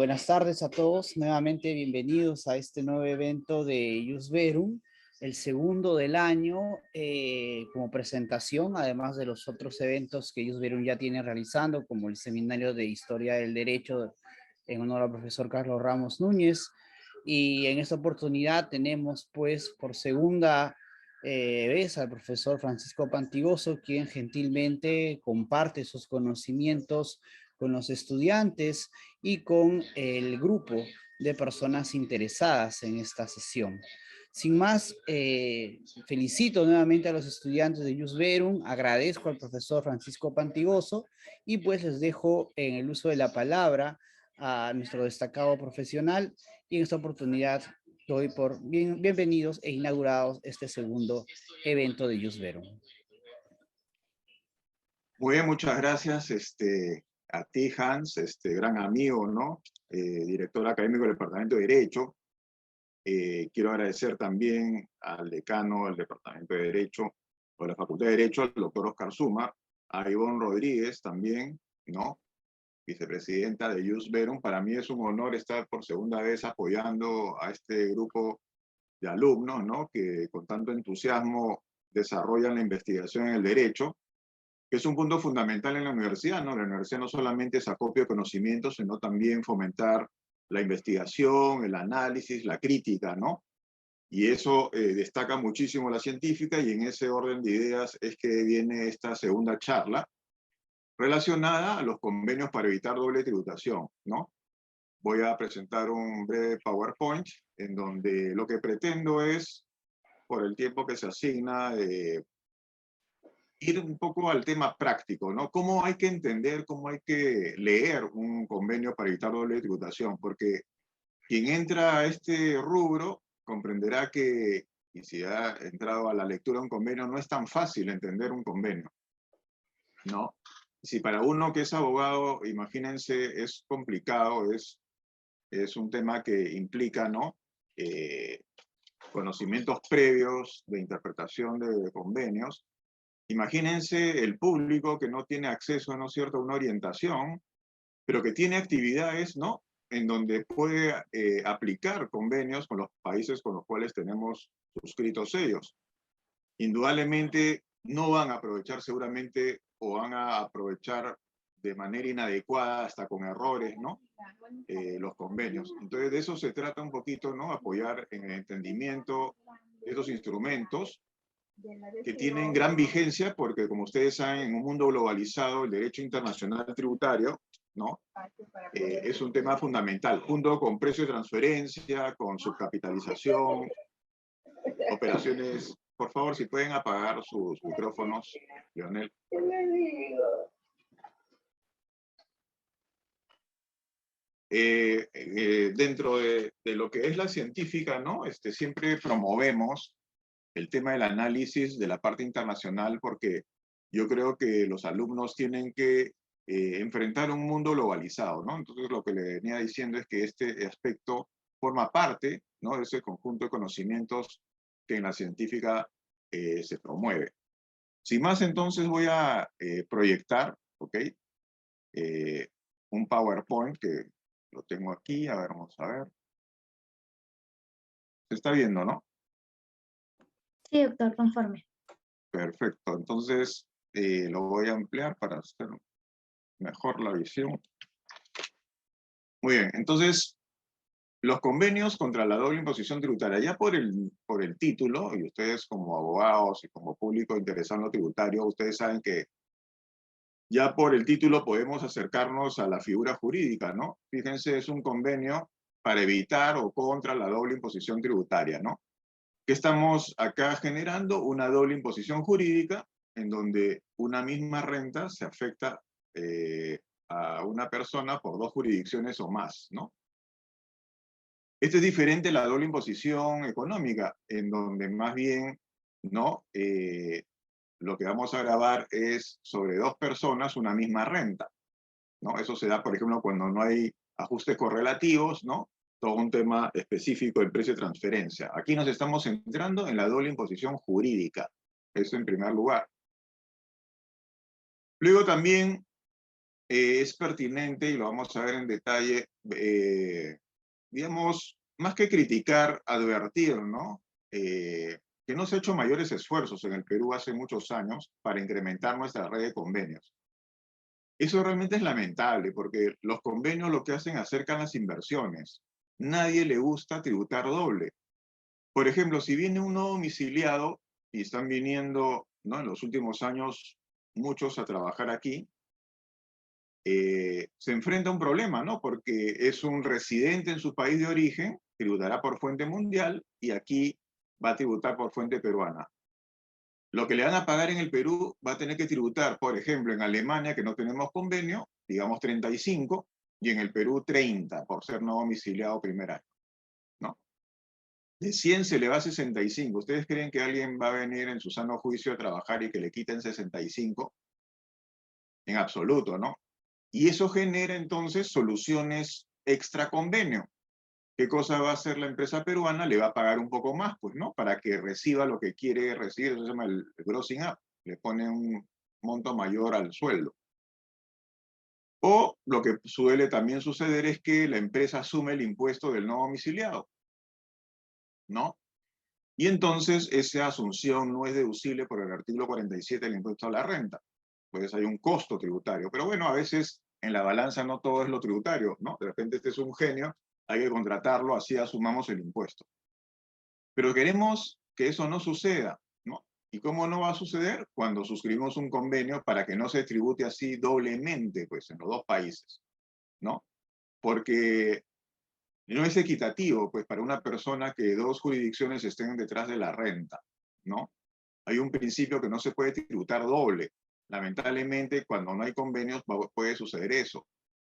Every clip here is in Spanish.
Buenas tardes a todos. Nuevamente bienvenidos a este nuevo evento de Jus Verum, el segundo del año, como presentación, además de los otros eventos que Jus Verum ya tiene realizando, como el Seminario de Historia del Derecho en honor al profesor Carlos Ramos Núñez. Y en esta oportunidad tenemos, pues, por segunda vez al profesor Francisco Pantigoso, quien gentilmente comparte sus conocimientos con los estudiantes y con el grupo de personas interesadas en esta sesión. Sin más, felicito nuevamente a los estudiantes de Jus Verum, agradezco al profesor Francisco Pantigoso y pues les dejo en el uso de la palabra a nuestro destacado profesional y en esta oportunidad doy por bienvenidos e inaugurados este segundo evento de Jus Verum. Muy bien, muchas gracias a ti, Hans, gran amigo, ¿no? Director académico del Departamento de Derecho. Quiero agradecer también al decano del Departamento de Derecho, o de la Facultad de Derecho, al doctor Oscar Zuma, a Ivonne Rodríguez también, ¿no? Vicepresidenta de Jus Verum. Para mí es un honor estar por segunda vez apoyando a este grupo de alumnos, ¿no? Que con tanto entusiasmo desarrollan la investigación en el derecho, que es un punto fundamental en la universidad, ¿no? La universidad no solamente es acopio de conocimientos, sino también fomentar la investigación, el análisis, la crítica, ¿no? Y eso destaca muchísimo la científica, y en ese orden de ideas es que viene esta segunda charla relacionada a los convenios para evitar doble tributación, ¿no? Voy a presentar un breve PowerPoint en donde lo que pretendo es, por el tiempo que se asigna, ir un poco al tema práctico, ¿no? ¿Cómo hay que entender, cómo hay que leer un convenio para evitar doble tributación? Porque quien entra a este rubro comprenderá que, y si ha entrado a la lectura de un convenio, no es tan fácil entender un convenio, ¿no? Si para uno que es abogado, imagínense, es complicado, es un tema que implica, ¿no? Conocimientos previos de interpretación de convenios. Imagínense el público que no tiene acceso, ¿no es cierto?, a una orientación, pero que tiene actividades, ¿no?, en donde puede aplicar convenios con los países con los cuales tenemos suscritos ellos. Indudablemente no van a aprovechar seguramente, o van a aprovechar de manera inadecuada, hasta con errores, ¿no?, los convenios. Entonces de eso se trata un poquito, ¿no?, apoyar en el entendimiento de esos instrumentos que tienen gran vigencia, porque como ustedes saben, en un mundo globalizado, el derecho internacional tributario, ¿no?, es un tema fundamental, junto con precio de transferencia, con subcapitalización, operaciones. Por favor, si pueden apagar sus micrófonos, Leonel. Dentro de lo que es la científica, ¿no?, siempre promovemos el tema del análisis de la parte internacional, porque yo creo que los alumnos tienen que enfrentar un mundo globalizado, ¿no? Entonces lo que le venía diciendo es que este aspecto forma parte, ¿no?, de ese conjunto de conocimientos que en la científica se promueve. Sin más, entonces voy a proyectar, ¿ok?, un PowerPoint que lo tengo aquí. A ver, vamos a ver. Se está viendo, ¿no? Sí, doctor, conforme. Perfecto. Entonces, lo voy a ampliar para hacer mejor la visión. Muy bien. Entonces, los convenios contra la doble imposición tributaria, ya por el título, y ustedes como abogados y como público interesado en lo tributario, ustedes saben que ya por el título podemos acercarnos a la figura jurídica, ¿no? Fíjense, es un convenio para evitar o contra la doble imposición tributaria, ¿no? ¿Qué estamos acá generando? Una doble imposición jurídica en donde una misma renta se afecta a una persona por dos jurisdicciones o más, ¿no? Esto es diferente a la doble imposición económica, en donde más bien, ¿no?, lo que vamos a grabar es sobre dos personas una misma renta, ¿no? Eso se da, por ejemplo, cuando no hay ajustes correlativos, ¿no? Todo un tema específico del precio de transferencia. Aquí nos estamos centrando en la doble imposición jurídica. Eso en primer lugar. Luego también es pertinente y lo vamos a ver en detalle, digamos, más que criticar, advertir, ¿no? Que no se han hecho mayores esfuerzos en el Perú hace muchos años para incrementar nuestra red de convenios. Eso realmente es lamentable porque los convenios lo que hacen acercan las inversiones. Nadie le gusta tributar doble. Por ejemplo, si viene un nuevo domiciliado y están viniendo, ¿no? En los últimos años muchos a trabajar aquí, se enfrenta a un problema, ¿no? Porque es un residente en su país de origen, tributará por fuente mundial y aquí va a tributar por fuente peruana. Lo que le van a pagar en el Perú va a tener que tributar, por ejemplo, en Alemania, que no tenemos convenio, digamos 35, y en el Perú 30, por ser no domiciliado primer año, ¿no? De 100 se le va a 65. ¿Ustedes creen que alguien va a venir en su sano juicio a trabajar y que le quiten 65? En absoluto, ¿no? Y eso genera entonces soluciones extra convenio. ¿Qué cosa va a hacer la empresa peruana? Le va a pagar un poco más, pues, ¿no? Para que reciba lo que quiere recibir, eso se llama el grossing up, le pone un monto mayor al sueldo. O lo que suele también suceder es que la empresa asume el impuesto del no domiciliado, ¿no? Y entonces esa asunción no es deducible por el artículo 47 del impuesto a la renta. Pues hay un costo tributario. Pero bueno, a veces en la balanza no todo es lo tributario, ¿no? De repente este es un genio, hay que contratarlo, así asumamos el impuesto. Pero queremos que eso no suceda, ¿no? ¿Y cómo no va a suceder? Cuando suscribimos un convenio para que no se tribute así doblemente, pues, en los dos países, ¿no? Porque no es equitativo, pues, para una persona que dos jurisdicciones estén detrás de la renta, ¿no? Hay un principio que no se puede tributar doble. Lamentablemente, cuando no hay convenios, puede suceder eso,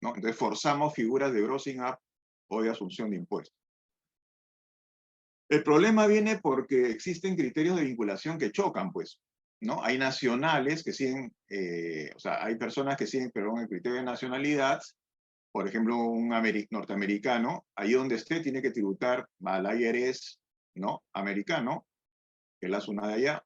¿no? Entonces, forzamos figuras de grossing up o de asunción de impuestos. El problema viene porque existen criterios de vinculación que chocan, pues, ¿no? Hay nacionales que siguen, o sea, hay personas que siguen, perdón, el criterio de nacionalidad. Por ejemplo, un norteamericano, ahí donde esté, tiene que tributar al IRS, ¿no? Americano, que es la zona de allá.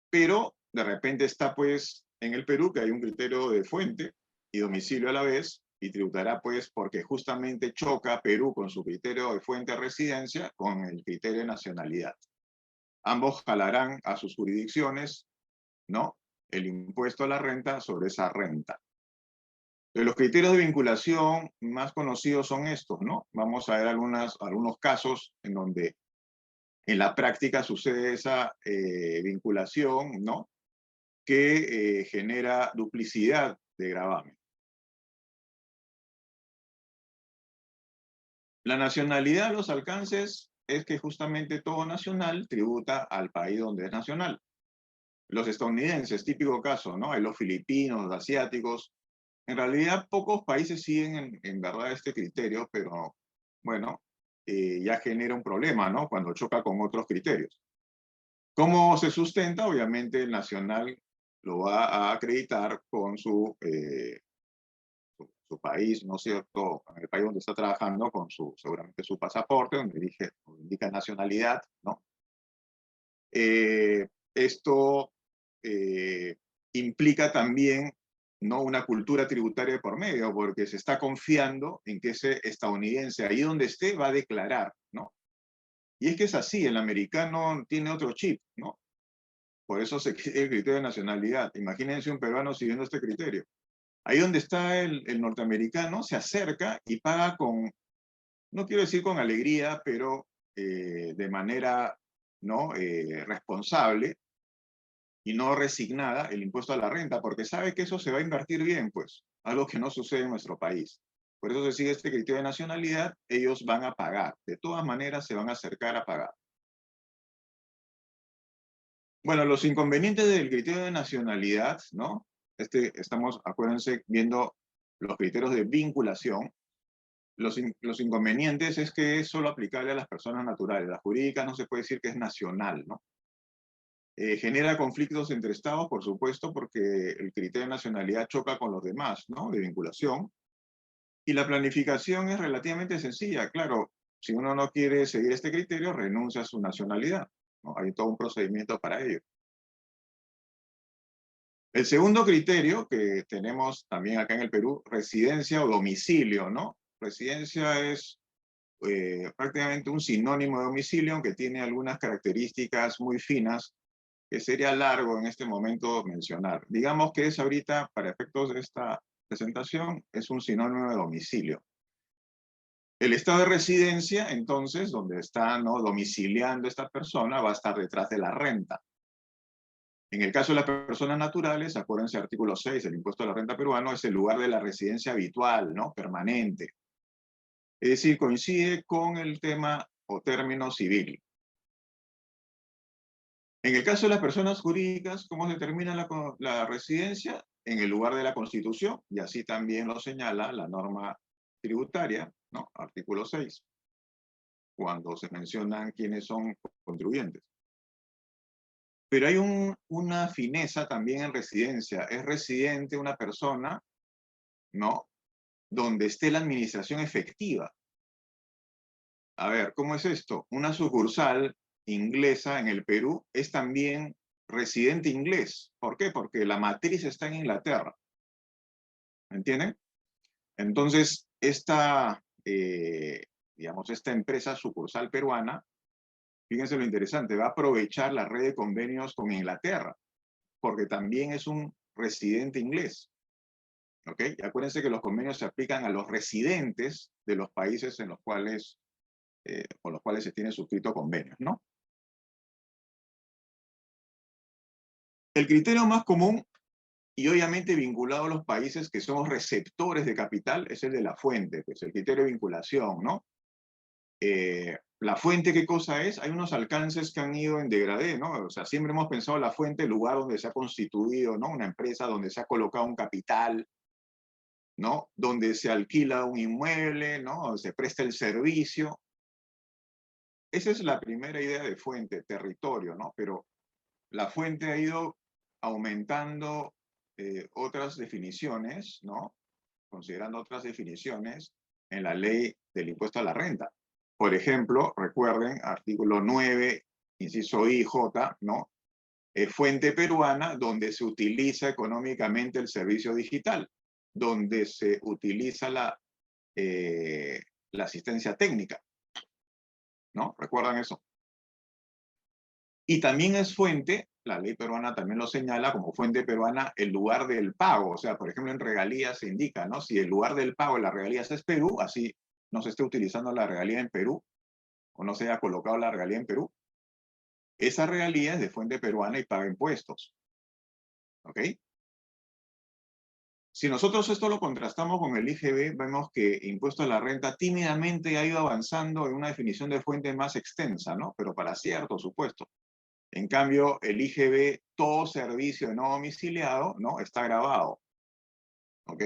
Pero de repente está, pues, en el Perú, que hay un criterio de fuente y domicilio a la vez, y tributará, pues, porque justamente choca Perú con su criterio de fuente de residencia con el criterio de nacionalidad. Ambos jalarán a sus jurisdicciones, ¿no? El impuesto a la renta sobre esa renta. De los criterios de vinculación más conocidos son estos, ¿no? Vamos a ver algunos casos en donde en la práctica sucede esa vinculación, ¿no? Que genera duplicidad de gravamen. La nacionalidad, los alcances, es que justamente todo nacional tributa al país donde es nacional. Los estadounidenses, típico caso, ¿no? Hay los filipinos, los asiáticos. En realidad, pocos países siguen en verdad este criterio, pero bueno, ya genera un problema, ¿no? Cuando choca con otros criterios. ¿Cómo se sustenta? Obviamente el nacional lo va a acreditar con su país, ¿no es cierto? En el país donde está trabajando, con seguramente su pasaporte, donde indica nacionalidad, ¿no? Esto implica también, ¿no? Una cultura tributaria por medio, porque se está confiando en que ese estadounidense, ahí donde esté, va a declarar, ¿no? Y es que es así, el americano tiene otro chip, ¿no? Por eso se quiere el criterio de nacionalidad. Imagínense un peruano siguiendo este criterio. Ahí donde está el norteamericano, se acerca y paga con, no quiero decir con alegría, pero de manera, ¿no? Responsable y no resignada el impuesto a la renta, porque sabe que eso se va a invertir bien, pues, algo que no sucede en nuestro país. Por eso se sigue este criterio de nacionalidad, ellos van a pagar, de todas maneras se van a acercar a pagar. Bueno, los inconvenientes del criterio de nacionalidad, ¿no? Estamos, acuérdense, viendo los criterios de vinculación. Los inconvenientes es que es solo aplicable a las personas naturales. Las jurídicas no se puede decir que es nacional, ¿no? Genera conflictos entre estados, por supuesto, porque el criterio de nacionalidad choca con los demás, ¿no? De vinculación. Y la planificación es relativamente sencilla. Claro, si uno no quiere seguir este criterio, renuncia a su nacionalidad, ¿no? Hay todo un procedimiento para ello. El segundo criterio que tenemos también acá en el Perú, residencia o domicilio, ¿no? Residencia es prácticamente un sinónimo de domicilio, aunque tiene algunas características muy finas que sería largo en este momento mencionar. Digamos que es ahorita, para efectos de esta presentación, es un sinónimo de domicilio. El estado de residencia, entonces, donde está, ¿no?, domiciliando esta persona, va a estar detrás de la renta. En el caso de las personas naturales, acuérdense, artículo 6 del impuesto a la renta peruano, es el lugar de la residencia habitual, ¿no?, permanente. Es decir, coincide con el tema o término civil. En el caso de las personas jurídicas, ¿cómo se determina la residencia? En el lugar de la Constitución, y así también lo señala la norma tributaria, ¿no?, artículo 6, cuando se mencionan quiénes son contribuyentes. Pero hay una fineza también en residencia. Es residente una persona, ¿no?, donde esté la administración efectiva. A ver, ¿cómo es esto? Una sucursal inglesa en el Perú es también residente inglés. ¿Por qué? Porque la matriz está en Inglaterra. ¿Me entienden? Entonces, digamos, esta empresa sucursal peruana, fíjense lo interesante, va a aprovechar la red de convenios con Inglaterra, porque también es un residente inglés. ¿Ok? Y acuérdense que los convenios se aplican a los residentes de los países en los cuales, con los cuales se tiene suscrito convenios, ¿no? El criterio más común, y obviamente vinculado a los países que somos receptores de capital, es el de la fuente, pues el criterio de vinculación, ¿no? La fuente, ¿qué cosa es? Hay unos alcances que han ido en degradé, ¿no? O sea, siempre hemos pensado la fuente, el lugar donde se ha constituido, ¿no?, una empresa, donde se ha colocado un capital, ¿no?, donde se alquila un inmueble, ¿no?, donde se presta el servicio. Esa es la primera idea de fuente, territorio, ¿no? Pero la fuente ha ido aumentando otras definiciones, ¿no?, considerando otras definiciones en la ley del impuesto a la renta. Por ejemplo, recuerden, artículo 9, inciso I, J, ¿no? Fuente peruana donde se utiliza económicamente el servicio digital, donde se utiliza la asistencia técnica, ¿no? ¿Recuerdan eso? Y también es fuente, la ley peruana también lo señala como fuente peruana, el lugar del pago. O sea, por ejemplo, en regalías se indica, ¿no?, si el lugar del pago de las regalías es Perú, así no se esté utilizando la regalía en Perú, o no se haya colocado la regalía en Perú, esa regalía es de fuente peruana y paga impuestos. ¿Ok? Si nosotros esto lo contrastamos con el IGB, vemos que impuesto a la renta tímidamente ha ido avanzando en una definición de fuente más extensa, ¿no?, pero para ciertos supuestos. En cambio, el IGB, todo servicio no domiciliado, ¿no?, está grabado. ¿Ok?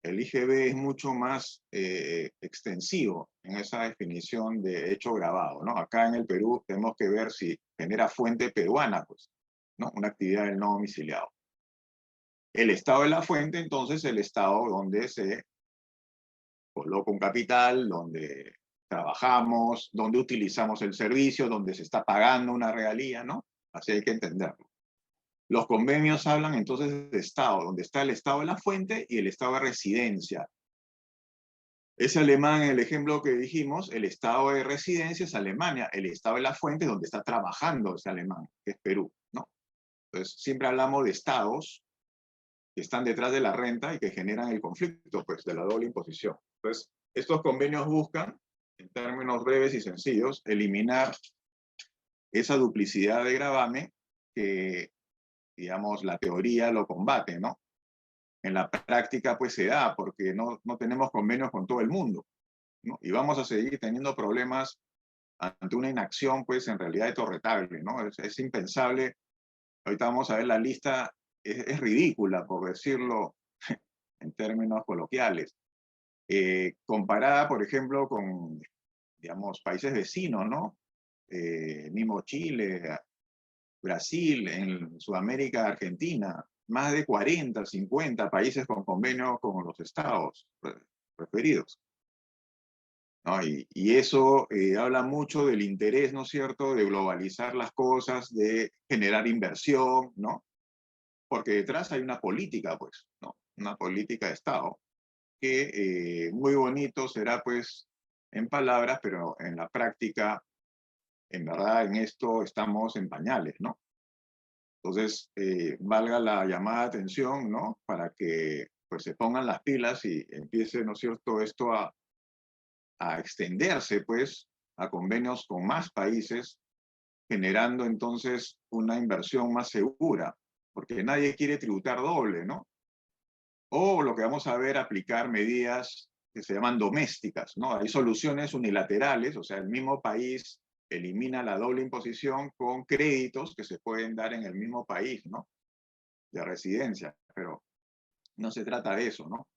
El IGB es mucho más extensivo en esa definición de hecho grabado, ¿no? Acá en el Perú tenemos que ver si genera fuente peruana, pues, ¿no?, una actividad del no domiciliado. El estado de la fuente, entonces, el estado donde se coloca un capital, donde trabajamos, donde utilizamos el servicio, donde se está pagando una regalía, ¿no? Así hay que entenderlo. Los convenios hablan entonces de estado, donde está el estado de la fuente y el estado de residencia. Es alemán el ejemplo que dijimos, el estado de residencia es Alemania, el estado de la fuente es donde está trabajando ese alemán, que es Perú, ¿no? Entonces, siempre hablamos de estados que están detrás de la renta y que generan el conflicto, pues, de la doble imposición. Entonces, estos convenios buscan, en términos breves y sencillos, eliminar esa duplicidad de gravamen que, digamos, la teoría lo combate, ¿no? En la práctica, pues, se da, porque no tenemos convenios con todo el mundo, ¿no? Y vamos a seguir teniendo problemas ante una inacción, pues, en realidad de torretable, ¿no? Es impensable. Ahorita vamos a ver la lista, es ridícula, por decirlo en términos coloquiales. Comparada, por ejemplo, con, digamos, países vecinos, ¿no? Mismo Chile, Brasil, en Sudamérica, Argentina, más de 40, 50 países con convenio con los estados referidos, ¿no? Y eso habla mucho del interés, ¿no es cierto?, de globalizar las cosas, de generar inversión, ¿no? porque detrás hay una política, pues, ¿no? Una política de Estado, que muy bonito será, pues, en palabras, pero en la práctica, en verdad, en esto estamos en pañales, ¿no? Entonces, valga la llamada de atención, ¿no? Para que, pues, se pongan las pilas y empiece, ¿no es cierto?, esto a extenderse, pues, a convenios con más países, generando entonces una inversión más segura, porque nadie quiere tributar doble, ¿no? O lo que vamos a ver, aplicar medidas que se llaman domésticas, ¿no? Hay soluciones unilaterales, o sea, el mismo país elimina la doble imposición con créditos que se pueden dar en el mismo país, ¿no? De residencia, pero no se trata de eso, ¿no?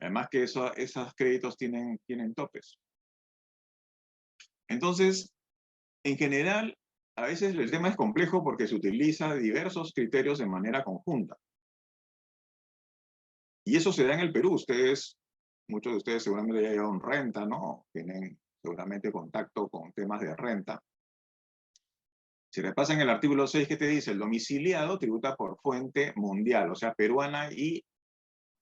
Además que esos créditos tienen topes. Entonces, en general, a veces el tema es complejo porque se utiliza diversos criterios de manera conjunta. Y eso se da en el Perú. Muchos de ustedes seguramente ya llevan renta, ¿no? Tienen seguramente contacto con temas de renta. Si repasan el artículo 6, ¿qué te dice? El domiciliado tributa por fuente mundial, o sea, peruana y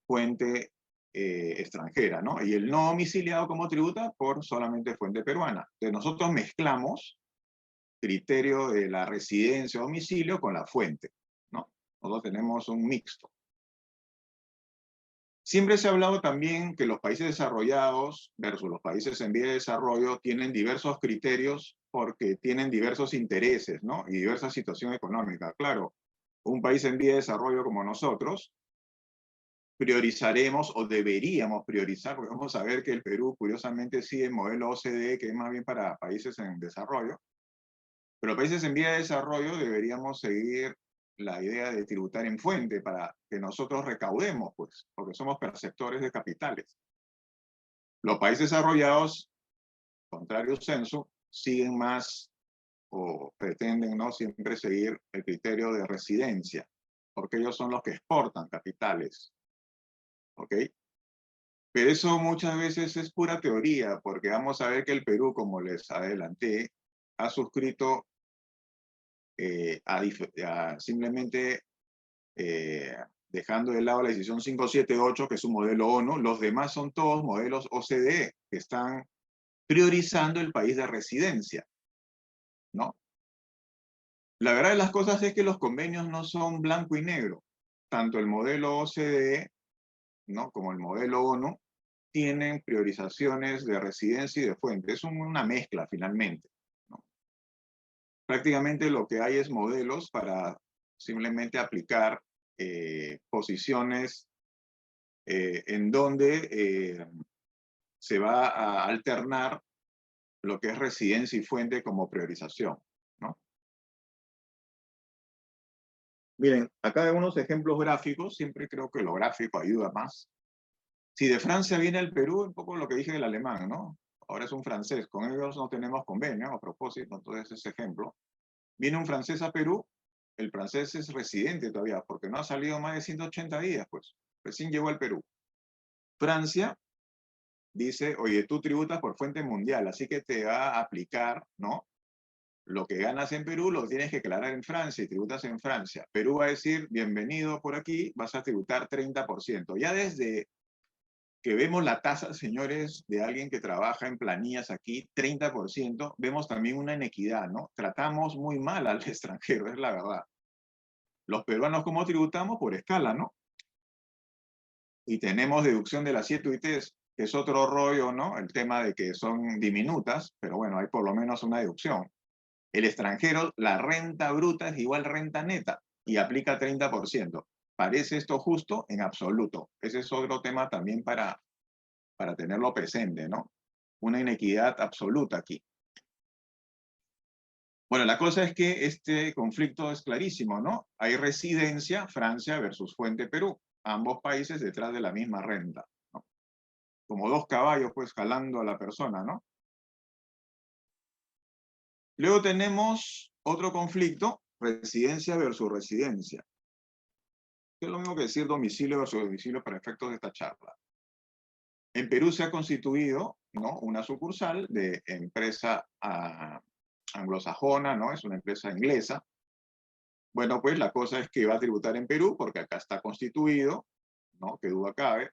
fuente extranjera, ¿no? Y el no domiciliado, ¿cómo tributa? Por solamente fuente peruana. Entonces nosotros mezclamos criterio de la residencia o domicilio con la fuente, ¿no? Nosotros tenemos un mixto. Siempre se ha hablado también que los países desarrollados versus los países en vía de desarrollo tienen diversos criterios porque tienen diversos intereses, ¿no? Y diversa situación económica. Claro, un país en vía de desarrollo como nosotros, priorizaremos o deberíamos priorizar, porque vamos a ver que el Perú curiosamente sigue el modelo OCDE, que es más bien para países en desarrollo, pero países en vía de desarrollo deberíamos seguir la idea de tributar en fuente para que nosotros recaudemos, pues, porque somos perceptores de capitales. Los países desarrollados, contrario censo, siguen más o pretenden, ¿no?, siempre seguir el criterio de residencia, porque ellos son los que exportan capitales, ¿ok? Pero eso muchas veces es pura teoría, porque vamos a ver que el Perú, como les adelanté, ha suscrito simplemente dejando de lado la decisión 578, que es un modelo ONU, los demás son todos modelos OCDE, que están priorizando el país de residencia, ¿no? La verdad de las cosas es que los convenios no son blanco y negro. Tanto el modelo OCDE, ¿no?, como el modelo ONU tienen priorizaciones de residencia y de fuente. Es una mezcla finalmente, ¿no? Prácticamente lo que hay es modelos para simplemente aplicar posiciones en donde se va a alternar lo que es residencia y fuente como priorización, ¿no? Miren, acá hay unos ejemplos gráficos, siempre creo que lo gráfico ayuda más. Si de Francia viene al Perú, un poco lo que dije del alemán, ¿no? Ahora es un francés, con ellos no tenemos convenio, a propósito, entonces ese ejemplo. Viene un francés a Perú, el francés es residente todavía, porque no ha salido más de 180 días, pues, recién llegó al Perú. Francia dice, oye, tú tributas por fuente mundial, así que te va a aplicar, ¿no?, lo que ganas en Perú lo tienes que declarar en Francia y tributas en Francia. Perú va a decir, bienvenido por aquí, vas a tributar 30%. Ya desde que vemos la tasa, señores, de alguien que trabaja en planillas aquí, 30%, vemos también una inequidad, ¿no? Tratamos muy mal al extranjero, es la verdad. Los peruanos, ¿cómo tributamos? Por escala, ¿no? Y tenemos deducción de las 7 UITs, que es otro rollo, ¿no? El tema de que son diminutas, pero bueno, hay por lo menos una deducción. El extranjero, la renta bruta es igual renta neta y aplica 30%. ¿Parece esto justo? En absoluto. Ese es otro tema también para tenerlo presente, ¿no? Una inequidad absoluta aquí. Bueno, la cosa es que este conflicto es clarísimo, ¿no? Hay residencia, Francia versus fuente Perú. Ambos países detrás de la misma renta, ¿no? Como dos caballos, pues, jalando a la persona, ¿no? Luego tenemos otro conflicto, residencia versus residencia. Es lo mismo que decir domicilio versus domicilio para efectos de esta charla. En Perú se ha constituido, ¿no?, una sucursal de empresa anglosajona, ¿no? Es una empresa inglesa, Bueno, pues la cosa es que va a tributar en Perú, porque acá está constituido, ¿no? Que duda cabe.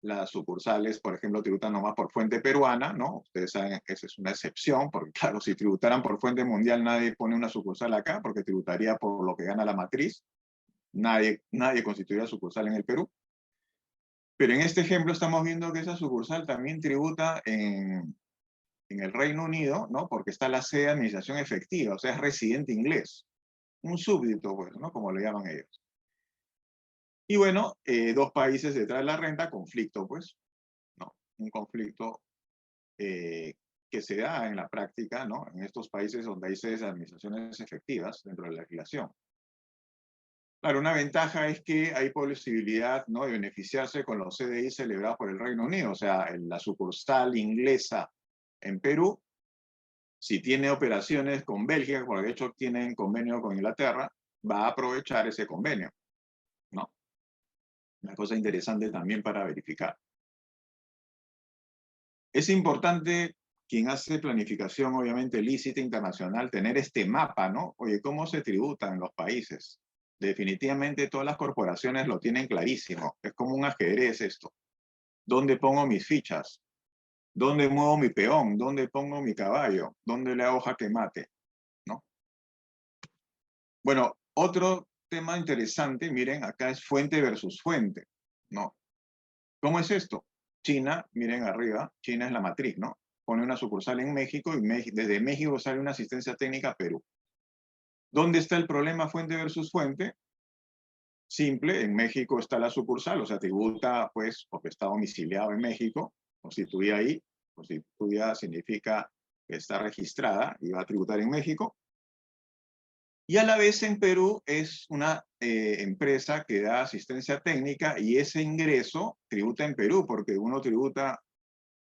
Las sucursales, por ejemplo, tributan nomás por fuente peruana, ¿no? Ustedes saben que esa es una excepción, porque claro, si tributaran por fuente mundial, nadie pone una sucursal acá, porque tributaría por lo que gana la matriz. Nadie constituiría sucursal en el Perú. Pero en este ejemplo estamos viendo que esa sucursal también tributa en el Reino Unido, ¿no? Porque está la sede de administración efectiva, o sea, es residente inglés. Un súbdito, pues, ¿no? Como le llaman ellos. Y bueno, dos países detrás de la renta, conflicto, pues, ¿no? Un conflicto que se da en la práctica, ¿no? En estos países donde hay sedes de administraciones efectivas dentro de la legislación. Claro, una ventaja es que hay posibilidad, ¿no? De beneficiarse con los CDI celebrados por el Reino Unido, o sea, en la sucursal inglesa en Perú, si tiene operaciones con Bélgica, porque de hecho tienen convenio con Inglaterra, va a aprovechar ese convenio, ¿no? Una cosa interesante también para verificar. Es importante, quien hace planificación obviamente lícita internacional, tener este mapa, ¿no? Oye, ¿cómo se tributan en los países? Definitivamente todas las corporaciones lo tienen clarísimo. Es como un ajedrez esto. ¿Dónde pongo mis fichas? ¿Dónde muevo mi peón? ¿Dónde pongo mi caballo? ¿Dónde le hago jaque mate? ¿No? Bueno, otro tema interesante, miren, acá es fuente versus fuente, ¿no? ¿Cómo es esto? China, miren arriba, China es la matriz, ¿no? Pone una sucursal en México y desde México sale una asistencia técnica a Perú. ¿Dónde está el problema fuente versus fuente? Simple, en México está la sucursal, o sea, tributa, pues, porque está domiciliado en México, constituye ahí, constituida significa que está registrada y va a tributar en México. Y a la vez en Perú es una empresa que da asistencia técnica y ese ingreso tributa en Perú, porque uno tributa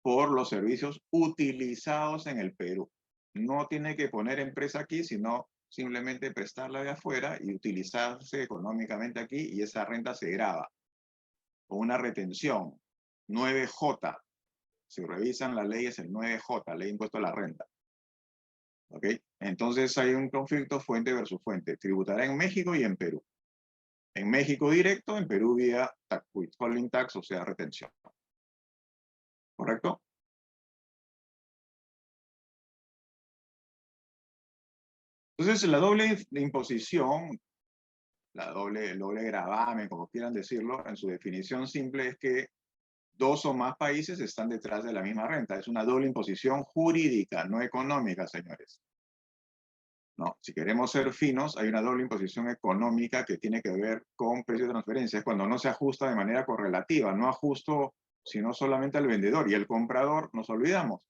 por los servicios utilizados en el Perú. No tiene que poner empresa aquí, sino simplemente prestarla de afuera y utilizarse económicamente aquí y esa renta se grava. O una retención, 9J. Si revisan la ley es el 9J, ley de impuesto a la renta. ¿Ok? Entonces hay un conflicto fuente versus fuente. Tributará en México y en Perú. En México directo, en Perú vía withholding tax, o sea, retención. ¿Correcto? Entonces, la doble imposición, el doble gravamen, como quieran decirlo, en su definición simple es que dos o más países están detrás de la misma renta. Es una doble imposición jurídica, no económica, señores. No, si queremos ser finos, hay una doble imposición económica que tiene que ver con precio de transferencia. Es cuando no se ajusta de manera correlativa, no ajusto sino solamente al vendedor y el comprador, nos olvidamos.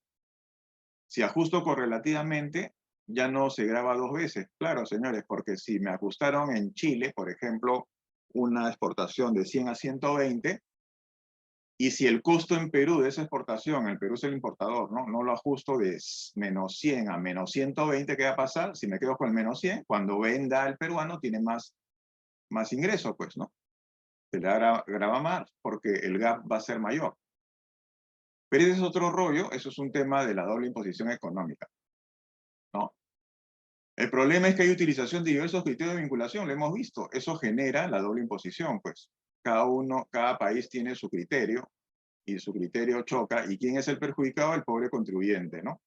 Si ajusto correlativamente, ya no se graba dos veces. Claro, señores, porque si me ajustaron en Chile, por ejemplo, una exportación de 100 a 120, y si el costo en Perú de esa exportación, el Perú es el importador, ¿no? No lo ajusto de menos 100 a menos 120, ¿qué va a pasar? Si me quedo con el menos 100, cuando venda el peruano tiene más ingreso, pues, ¿no? Se le graba más porque el gap va a ser mayor. Pero ese es otro rollo, eso es un tema de la doble imposición económica, ¿no? El problema es que hay utilización de diversos criterios de vinculación, lo hemos visto. Eso genera la doble imposición, pues. Cada país tiene su criterio y su criterio choca. ¿Y quién es el perjudicado? El pobre contribuyente, ¿no?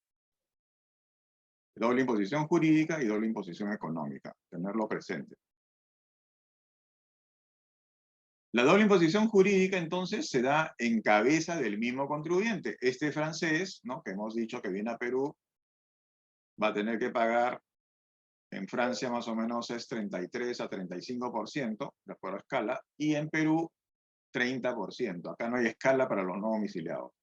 Doble imposición jurídica y doble imposición económica. Tenerlo presente. La doble imposición jurídica, entonces, se da en cabeza del mismo contribuyente. Este francés, ¿no? Que hemos dicho que viene a Perú, va a tener que pagar. En Francia más o menos es 33 a 35%, de acuerdo a escala, y en Perú 30%. Acá no hay escala para los no domiciliados.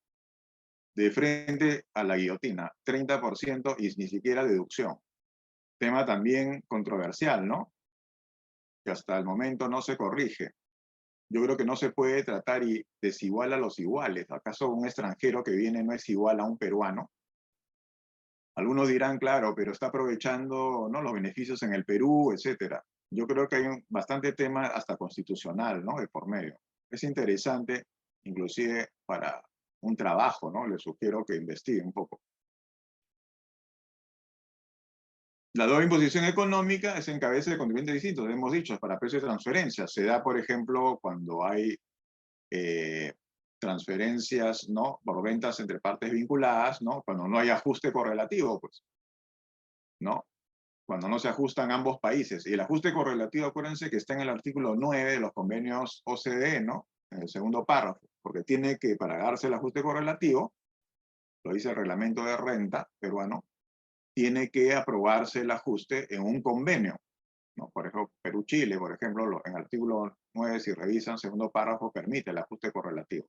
De frente a la guillotina, 30% y ni siquiera deducción. Tema también controversial, ¿no? Que hasta el momento no se corrige. Yo creo que no se puede tratar y desigual a los iguales. ¿Acaso un extranjero que viene no es igual a un peruano? Algunos dirán, claro, pero está aprovechando, ¿no?, los beneficios en el Perú, etcétera. Yo creo que hay bastante tema hasta constitucional, ¿no?, de por medio. Es interesante, inclusive para un trabajo, ¿no? Les sugiero que investiguen un poco. La doble imposición económica es en cabeza de contribuyentes distintos, hemos dicho, es para precios de transferencia. Se da, por ejemplo, cuando hay transferencias, ¿no? Por ventas entre partes vinculadas, ¿no? Cuando no hay ajuste correlativo, pues, ¿no? Cuando no se ajustan ambos países. Y el ajuste correlativo, acuérdense que está en el artículo 9 de los convenios OCDE, ¿no? En el segundo párrafo, porque tiene que, para darse el ajuste correlativo, lo dice el reglamento de renta peruano, tiene que aprobarse el ajuste en un convenio, ¿no? Por ejemplo, Perú-Chile, por ejemplo, en el artículo 9, si revisan, segundo párrafo, permite el ajuste correlativo.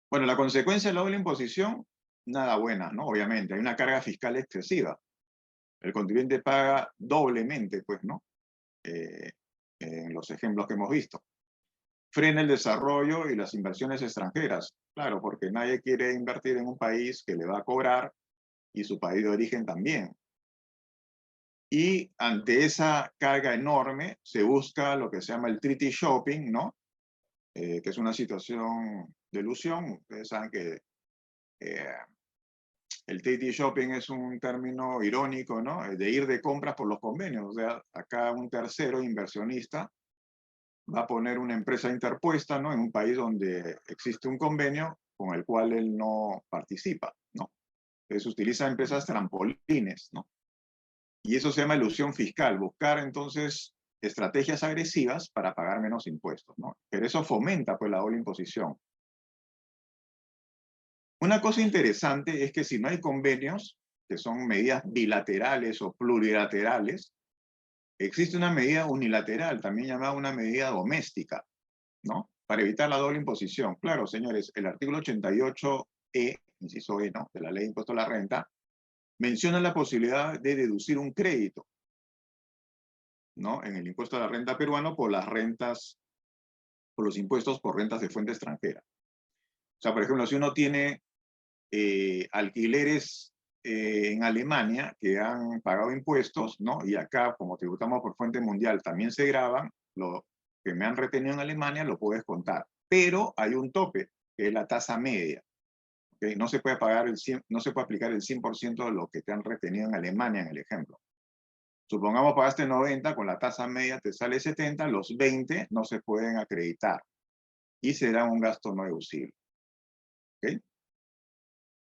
Bueno, la consecuencia de la doble imposición, nada buena, ¿no? Obviamente, hay una carga fiscal excesiva. El contribuyente paga doblemente, pues, ¿no? En los ejemplos que hemos visto. Frena el desarrollo y las inversiones extranjeras. Claro, porque nadie quiere invertir en un país que le va a cobrar y su país de origen también. Y ante esa carga enorme se busca lo que se llama el treaty shopping, ¿no? Que es una situación de ilusión. Ustedes saben que el treaty shopping es un término irónico, ¿no? De ir de compras por los convenios. O sea, acá un tercero inversionista va a poner una empresa interpuesta, ¿no? En un país donde existe un convenio con el cual él no participa, ¿no? Entonces utiliza empresas trampolines, ¿no? Y eso se llama elusión fiscal, buscar entonces estrategias agresivas para pagar menos impuestos, ¿no? Pero eso fomenta pues la doble imposición. Una cosa interesante es que si no hay convenios, que son medidas bilaterales o plurilaterales, existe una medida unilateral, también llamada una medida doméstica, ¿no? Para evitar la doble imposición. Claro, señores, el artículo 88E, inciso E, ¿no? De la Ley de Impuesto a la Renta, menciona la posibilidad de deducir un crédito, ¿no? En el impuesto a la renta peruano por las rentas, por los impuestos por rentas de fuente extranjera. O sea, por ejemplo, si uno tiene alquileres en Alemania que han pagado impuestos, ¿no? Y acá, como tributamos por fuente mundial, también se graban, lo que me han retenido en Alemania lo puedes contar. Pero hay un tope, que es la tasa media. ¿Okay? No se puede pagar no se puede aplicar el 100% de lo que te han retenido en Alemania, en el ejemplo. Supongamos pagaste 90, con la tasa media te sale 70, los 20 no se pueden acreditar y será un gasto no deducible. ¿Okay?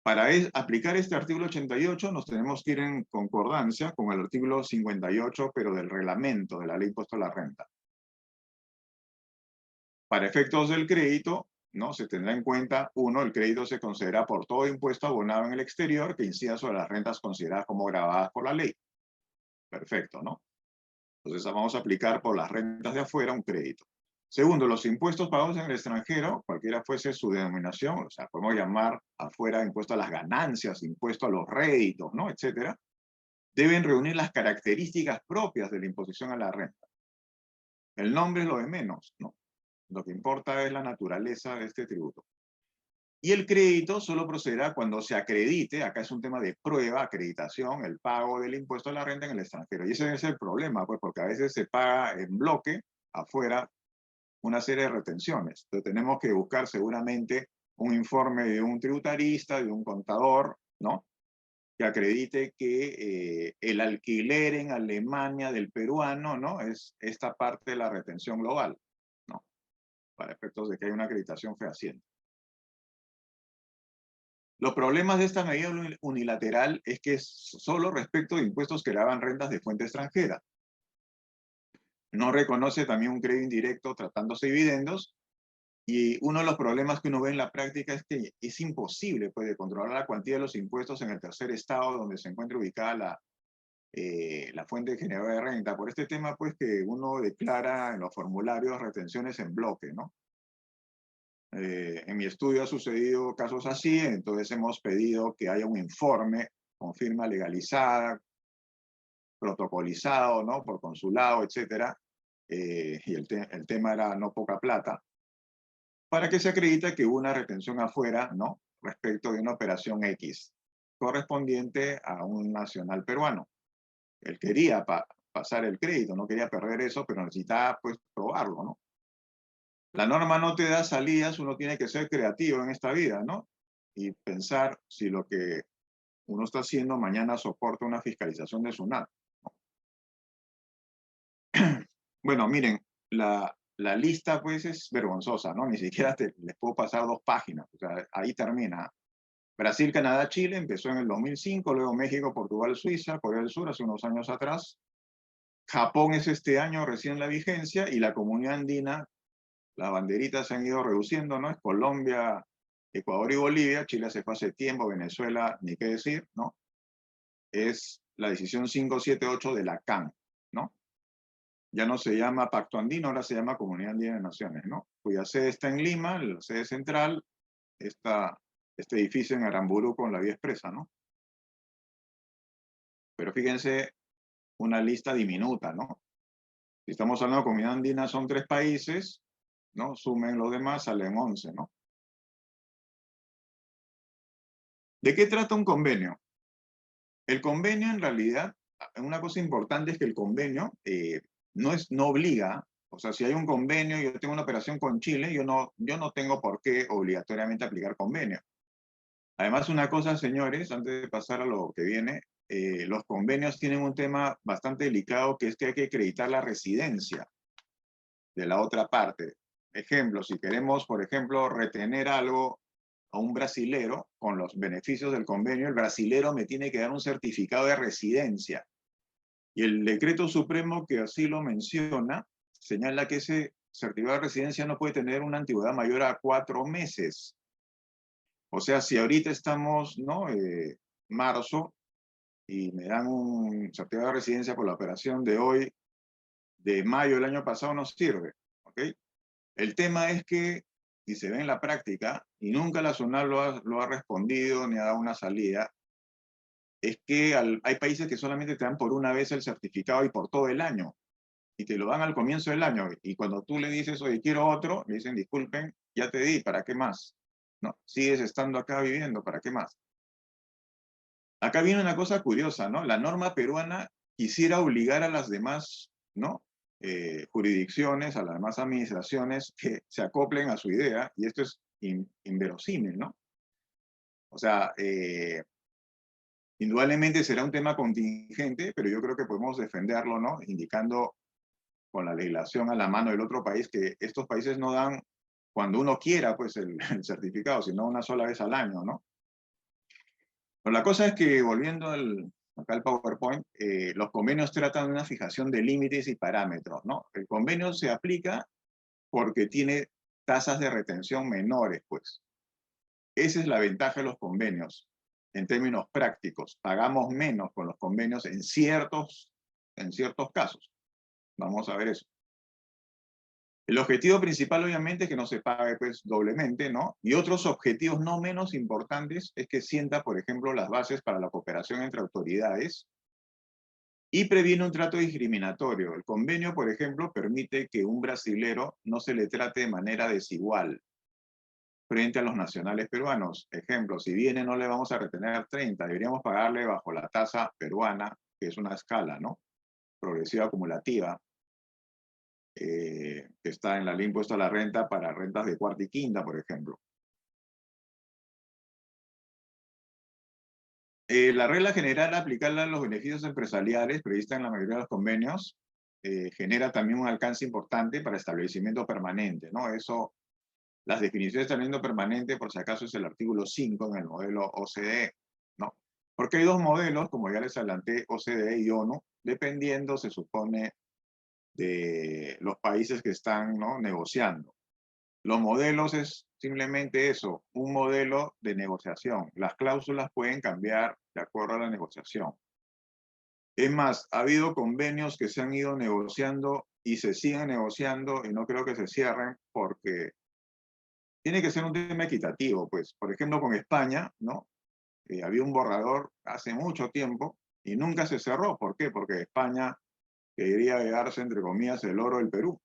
Para aplicar este artículo 88 nos tenemos que ir en concordancia con el artículo 58, pero del reglamento de la Ley de Impuesto a la Renta. Para efectos del crédito, ¿no? Se tendrá en cuenta, uno, el crédito se considera por todo impuesto abonado en el exterior que incida sobre las rentas consideradas como gravadas por la ley. Perfecto, ¿no? Entonces vamos a aplicar por las rentas de afuera un crédito. Segundo, los impuestos pagados en el extranjero, cualquiera fuese su denominación, o sea, podemos llamar afuera impuesto a las ganancias, impuesto a los réditos, ¿no? Etcétera, deben reunir las características propias de la imposición a la renta. El nombre es lo de menos, ¿no? Lo que importa es la naturaleza de este tributo. Y el crédito solo procederá cuando se acredite, acá es un tema de prueba, acreditación, el pago del impuesto a la renta en el extranjero. Y ese es el problema, pues, porque a veces se paga en bloque afuera una serie de retenciones. Entonces tenemos que buscar seguramente un informe de un tributarista, de un contador, ¿no? Que acredite que el alquiler en Alemania del peruano, ¿no? Es esta parte de la retención global, ¿no? Para efectos de que haya una acreditación fehaciente. Los problemas de esta medida unilateral es que es solo respecto de impuestos que gravan rentas de fuente extranjera. No reconoce también un crédito indirecto tratándose de dividendos. Y uno de los problemas que uno ve en la práctica es que es imposible pues, de controlar la cuantía de los impuestos en el tercer estado donde se encuentra ubicada la fuente generadora de renta. Por este tema, pues, que uno declara en los formularios retenciones en bloque, ¿no? En mi estudio ha sucedido casos así, entonces hemos pedido que haya un informe con firma legalizada, protocolizado, ¿no? Por consulado, etcétera. Y el tema era no poca plata, para que se acredite que hubo una retención afuera, ¿no? Respecto de una operación X, correspondiente a un nacional peruano. Él quería pasar el crédito, no quería perder eso, pero necesitaba, pues, probarlo, ¿no? La norma no te da salidas, uno tiene que ser creativo en esta vida, ¿no? Y pensar si lo que uno está haciendo, mañana soporta una fiscalización de SUNAT. Bueno, miren, la lista pues es vergonzosa, ¿no? Ni siquiera les puedo pasar 2 páginas, o sea, ahí termina. Brasil, Canadá, Chile empezó en el 2005, luego México, Portugal, Suiza, Corea del Sur hace unos años atrás. Japón es este año recién la vigencia y la comunidad andina, las banderitas se han ido reduciendo, ¿no? Es Colombia, Ecuador y Bolivia, Chile se fue hace tiempo, Venezuela, ni qué decir, ¿no? Es la decisión 578 de la CAN, ¿no? Ya no se llama Pacto Andino, ahora se llama Comunidad Andina de Naciones, ¿no? Cuya sede está en Lima, la sede central, este edificio en Aramburu con la vía expresa, ¿no? Pero fíjense, una lista diminuta, ¿no? Si estamos hablando de Comunidad Andina, son 3 países, ¿no? Sumen los demás, salen 11, ¿no? ¿De qué trata un convenio? El convenio, en realidad, una cosa importante es que el convenio no obliga, o sea, si hay un convenio, yo tengo una operación con Chile, yo no tengo por qué obligatoriamente aplicar convenio. Además, una cosa, señores, antes de pasar a lo que viene, los convenios tienen un tema bastante delicado, que es que hay que acreditar la residencia de la otra parte. Ejemplo, si queremos, por ejemplo, retener algo a un brasilero con los beneficios del convenio, el brasilero me tiene que dar un certificado de residencia. Y el decreto supremo que así lo menciona, señala que ese certificado de residencia no puede tener una antigüedad mayor a 4 meses. O sea, si ahorita estamos, ¿no? Marzo, y me dan un certificado de residencia por la operación de hoy, de mayo del año pasado, no sirve, ¿ok? El tema es que, y se ve en la práctica, y nunca la SUNAT lo ha respondido ni ha dado una salida, es que hay países que solamente te dan por una vez el certificado y por todo el año, y te lo dan al comienzo del año, y cuando tú le dices, oye, quiero otro, le dicen, disculpen, ya te di, ¿para qué más? ¿No? Sigues estando acá viviendo, ¿para qué más? Acá viene una cosa curiosa, ¿no? La norma peruana quisiera obligar a las demás, ¿no? Jurisdicciones, a las demás administraciones que se acoplen a su idea, y esto es inverosímil, ¿no? O sea, indudablemente será un tema contingente, pero yo creo que podemos defenderlo, ¿no? Indicando con la legislación a la mano del otro país que estos países no dan cuando uno quiera, pues, el certificado, sino una sola vez al año, ¿no? Pero la cosa es que, volviendo acá al PowerPoint, los convenios tratan de una fijación de límites y parámetros, ¿no? El convenio se aplica porque tiene tasas de retención menores, pues. Esa es la ventaja de los convenios, en términos prácticos. Pagamos menos con los convenios en ciertos casos. Vamos a ver eso. El objetivo principal, obviamente, es que no se pague pues, doblemente, ¿no? Y otros objetivos no menos importantes es que sienta, por ejemplo, las bases para la cooperación entre autoridades y previene un trato discriminatorio. El convenio, por ejemplo, permite que un brasilero no se le trate de manera desigual frente a los nacionales peruanos. Ejemplo, si viene no le vamos a retener 30, deberíamos pagarle bajo la tasa peruana, que es una escala, ¿no? Progresiva acumulativa. Que está en la ley impuesto a la renta para rentas de cuarta y quinta, por ejemplo. La regla general aplicarla a los beneficios empresariales prevista en la mayoría de los convenios genera también un alcance importante para establecimiento permanente, ¿no? Eso, las definiciones de establecimiento permanente, por si acaso, es el artículo 5 en el modelo OCDE, ¿no? Porque hay 2 modelos, como ya les adelanté, OCDE y ONU, dependiendo, se supone, de los países que están, ¿no? negociando. Los modelos es simplemente eso, un modelo de negociación. Las cláusulas pueden cambiar de acuerdo a la negociación. Es más, ha habido convenios que se han ido negociando y se siguen negociando y no creo que se cierren porque tiene que ser un tema equitativo. Pues, por ejemplo, con España, ¿no? Había un borrador hace mucho tiempo y nunca se cerró. ¿Por qué? Porque España quería llevarse, entre comillas, el oro del Perú.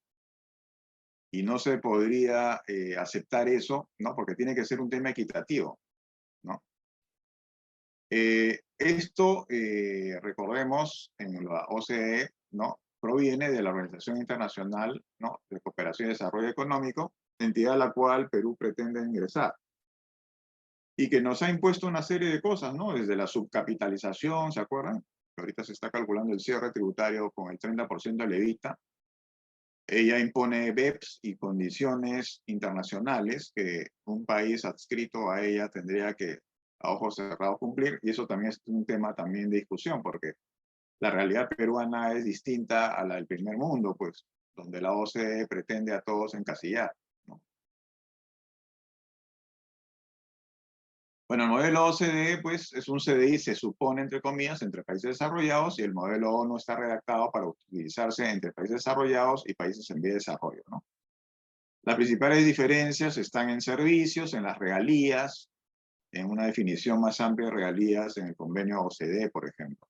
Y no se podría aceptar eso, ¿no? Porque tiene que ser un tema equitativo, ¿no? Esto, recordemos, en la OCDE, ¿no? Proviene de la Organización Internacional, ¿no? de Cooperación y Desarrollo Económico, entidad a la cual Perú pretende ingresar. y que nos ha impuesto una serie de cosas, ¿no? Desde la subcapitalización, ¿se acuerdan? Ahorita se está calculando el cierre tributario con el 30% de levita. Ella impone BEPS y condiciones internacionales que un país adscrito a ella tendría que a ojos cerrados cumplir, y eso también es un tema también de discusión, porque la realidad peruana es distinta a la del primer mundo, pues, donde la OCDE pretende a todos encasillar, ¿no? Bueno, el modelo OCDE, pues, es un CDI, se supone, entre comillas, entre países desarrollados, y el modelo ONU está redactado para utilizarse entre países desarrollados y países en vía de desarrollo, ¿no? Las principales diferencias están en servicios, en las regalías, en una definición más amplia de regalías en el convenio OCDE, por ejemplo.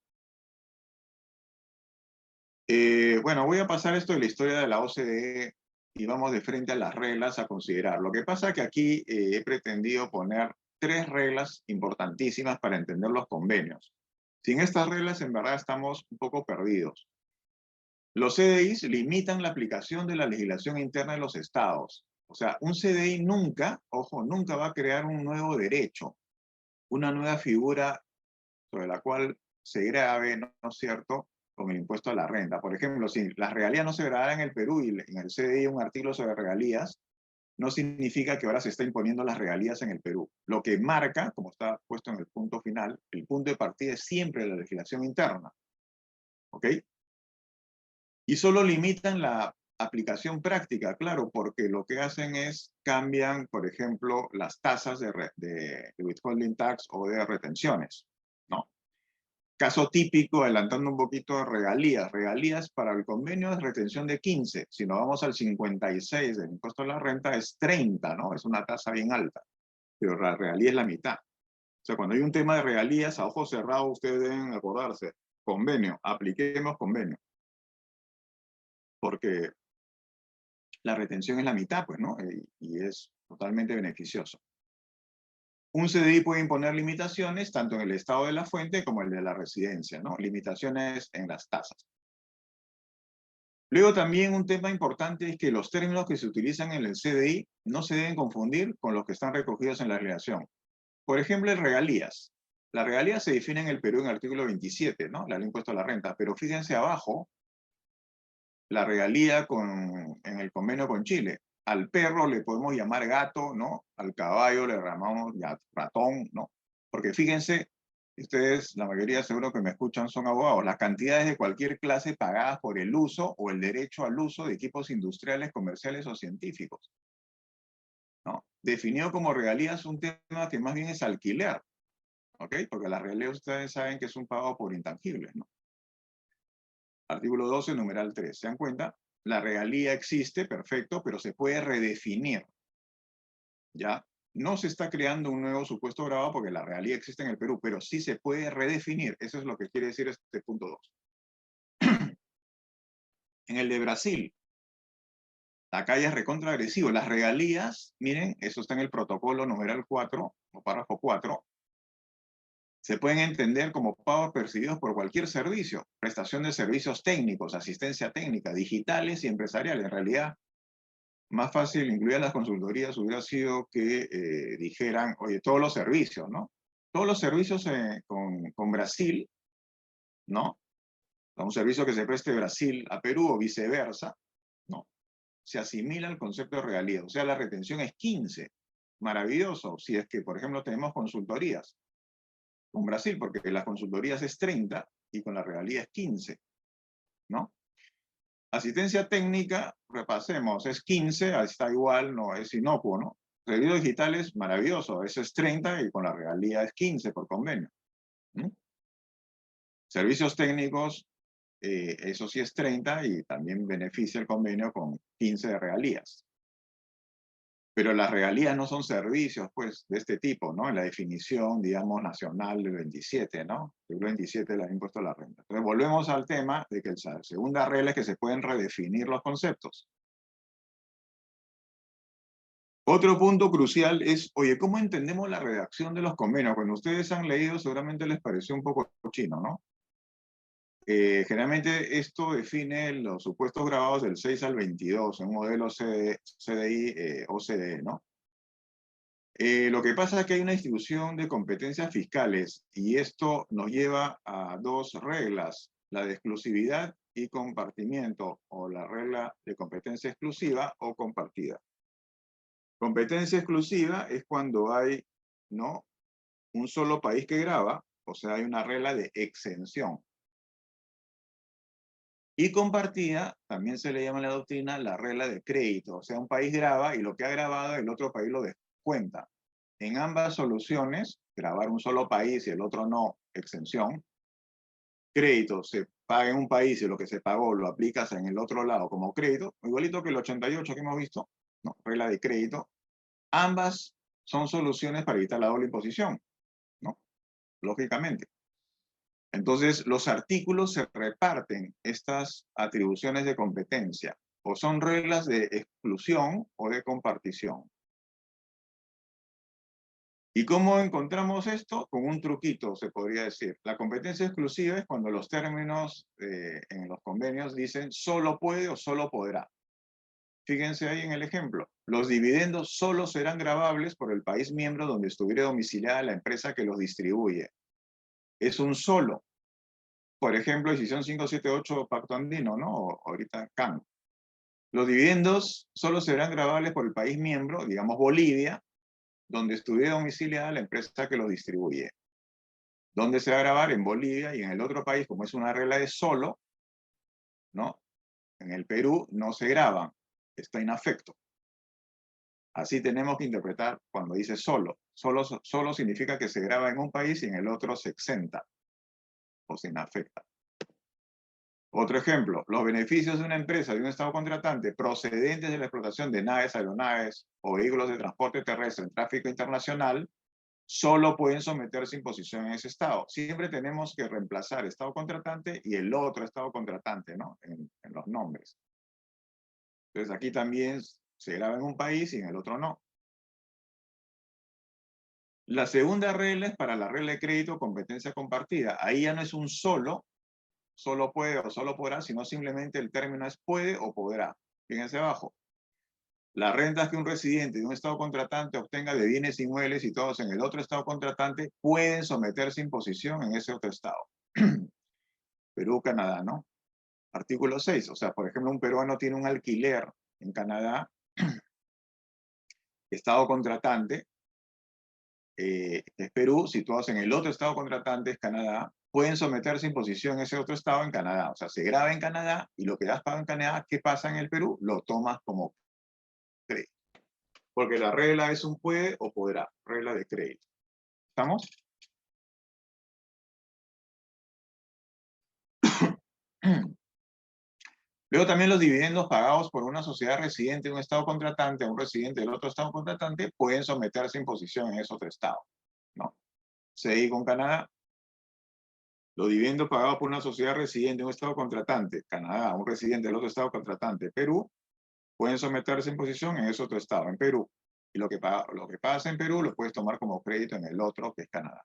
Bueno, voy a pasar esto de la historia de la OCDE y vamos de frente a las reglas a considerar. Lo que pasa es que aquí he pretendido poner 3 reglas importantísimas para entender los convenios. Sin estas reglas, en verdad, estamos un poco perdidos. Los CDIs limitan la aplicación de la legislación interna de los estados. O sea, un CDI nunca, ojo, nunca va a crear un nuevo derecho, una nueva figura sobre la cual se grave, ¿no es cierto?, con el impuesto a la renta. Por ejemplo, si las regalías no se grabaran en el Perú y en el CDI un artículo sobre regalías, no significa que ahora se está imponiendo las regalías en el Perú. Lo que marca, como está puesto en el punto final, el punto de partida es siempre la legislación interna. ¿Ok? Y solo limitan la aplicación práctica, claro, porque lo que hacen es cambian, por ejemplo, las tasas de withholding tax o de retenciones, ¿no? Caso típico, adelantando un poquito, regalías. Regalías para el convenio es retención de 15. Si nos vamos al 56 del impuesto a la renta es 30, ¿no? Es una tasa bien alta, pero la regalía es la mitad. O sea, cuando hay un tema de regalías, a ojos cerrados ustedes deben acordarse, convenio, apliquemos convenio. Porque la retención es la mitad, pues, ¿no? Y es totalmente beneficioso. Un CDI puede imponer limitaciones tanto en el estado de la fuente como el de la residencia, ¿no? Limitaciones en las tasas. Luego también un tema importante es que los términos que se utilizan en el CDI no se deben confundir con los que están recogidos en la legislación. Por ejemplo, el regalías. La regalía se define en el Perú en el artículo 27, ¿no? La ley impuesto a la renta, pero fíjense abajo, la regalía en el convenio con Chile. Al perro le podemos llamar gato, ¿no? Al caballo le llamamos ratón, ¿no? Porque fíjense, ustedes, la mayoría seguro que me escuchan son abogados, las cantidades de cualquier clase pagadas por el uso o el derecho al uso de equipos industriales, comerciales o científicos, ¿no? Definido como regalías un tema que más bien es alquiler, ¿ok? Porque las regalías ustedes saben que es un pago por intangibles, ¿no? Artículo 12, numeral 3. ¿Se dan cuenta? La regalía existe, perfecto, pero se puede redefinir. ¿Ya? No se está creando un nuevo supuesto grabado porque la regalía existe en el Perú, pero sí se puede redefinir. Eso es lo que quiere decir este punto 2. En el de Brasil, acá ya es recontra agresivo. Las regalías, miren, eso está en el protocolo numeral 4, o párrafo 4, se pueden entender como pagos percibidos por cualquier servicio, prestación de servicios técnicos, asistencia técnica, digitales y empresariales. En realidad, más fácil incluir las consultorías hubiera sido que dijeran, oye, todos los servicios, ¿no? Todos los servicios con Brasil, ¿no? Un servicio que se preste Brasil a Perú o viceversa, ¿no? Se asimila al concepto de regalía. O sea, la retención es 15. Maravilloso. Si es que, por ejemplo, tenemos consultorías con Brasil, porque las consultorías es 30 y con la regalía es 15, ¿no? Asistencia técnica, repasemos, es 15, está igual, no es inocuo, ¿no? Servicios digitales, maravilloso, eso es 30 y con la regalía es 15 por convenio. ¿Mm? Servicios técnicos, eso sí es 30 y también beneficia el convenio con 15 de regalías. Pero las regalías no son servicios, pues, de este tipo, ¿no? En la definición, digamos, nacional del 27, ¿no? El 27 le ha impuesto la renta. Entonces, volvemos al tema de que la segunda regla es que se pueden redefinir los conceptos. Otro punto crucial es, oye, ¿cómo entendemos la redacción de los convenios? Cuando ustedes han leído, seguramente les pareció un poco chino, ¿no? Generalmente esto define los supuestos grabados del 6 al 22, en un modelo CDI, OCDE, ¿no? Lo que pasa es que hay una distribución de competencias fiscales y esto nos lleva a dos reglas, la de exclusividad y compartimiento, o la regla de competencia exclusiva o compartida. Competencia exclusiva es cuando hay, ¿no?, un solo país que grava, o sea, hay una regla de exención. Y compartida, también se le llama en la doctrina la regla de crédito, o sea, un país grava y lo que ha grabado el otro país lo descuenta. En ambas soluciones, grabar un solo país y el otro no, exención. Crédito, se paga en un país y lo que se pagó lo aplicas en el otro lado como crédito, igualito que el 88 que hemos visto, ¿no?, regla de crédito. Ambas son soluciones para evitar la doble imposición, ¿no?, lógicamente. Entonces, los artículos se reparten estas atribuciones de competencia, o son reglas de exclusión o de compartición. ¿Y cómo encontramos esto? Con un truquito, se podría decir. La competencia exclusiva es cuando los términos en los convenios dicen solo puede o solo podrá. Fíjense ahí en el ejemplo. Los dividendos solo serán gravables por el país miembro donde estuviera domiciliada la empresa que los distribuye. Es un solo. Por ejemplo, decisión 578 Pacto Andino, ¿no? O ahorita CAN. Los dividendos solo serán gravables por el país miembro, digamos Bolivia, donde estuviera domiciliada la empresa que los distribuye. ¿Dónde se va a grabar? En Bolivia, y en el otro país, como es una regla de solo, ¿no?, en el Perú no se graban, está inafecto. Así tenemos que interpretar cuando dice solo. Solo significa que se graba en un país y en el otro se exenta o se inafecta. Otro ejemplo, los beneficios de una empresa de un Estado contratante procedentes de la explotación de naves, aeronaves o vehículos de transporte terrestre en tráfico internacional solo pueden someterse a imposición en ese Estado. Siempre tenemos que reemplazar Estado contratante y el otro Estado contratante, ¿no?, en los nombres. Entonces aquí también se graba en un país y en el otro no. La segunda regla es para la regla de crédito competencia compartida. Ahí ya no es un solo puede o solo podrá, sino simplemente el término es puede o podrá. Fíjense abajo. Las rentas que un residente de un Estado contratante obtenga de bienes inmuebles situados en el otro Estado contratante pueden someterse a imposición en ese otro Estado. Perú, Canadá, ¿no? Artículo 6. O sea, por ejemplo, un peruano tiene un alquiler en Canadá, Estado contratante, es Perú, situados en el otro Estado contratante, es Canadá, pueden someterse a imposición en ese otro Estado en Canadá. O sea, se graba en Canadá y lo que has pagado en Canadá, ¿qué pasa en el Perú? Lo tomas como crédito. Porque la regla es un puede o podrá, regla de crédito. ¿Estamos? Luego también los dividendos pagados por una sociedad residente de un Estado contratante a un residente del otro Estado contratante pueden someterse a imposición en ese otro Estado, ¿no? Seguí con Canadá. Los dividendos pagados por una sociedad residente de un Estado contratante, Canadá, un residente del otro Estado contratante, Perú, pueden someterse a imposición en ese otro Estado, en Perú. Y lo que pasa en Perú lo puedes tomar como crédito en el otro, que es Canadá.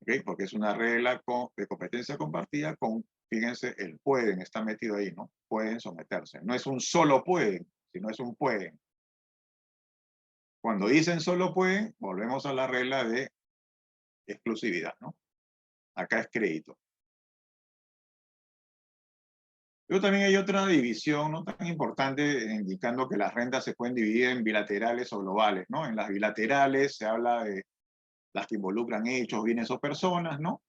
¿Okay? Porque es una regla de competencia compartida con, fíjense, el pueden, está metido ahí, ¿no? Pueden someterse. No es un solo pueden, sino es un pueden. Cuando dicen solo pueden, volvemos a la regla de exclusividad, ¿no? Acá es crédito. Pero también hay otra división no tan importante, indicando que las rentas se pueden dividir en bilaterales o globales, ¿no? En las bilaterales se habla de las que involucran hechos, bienes o personas, ¿no?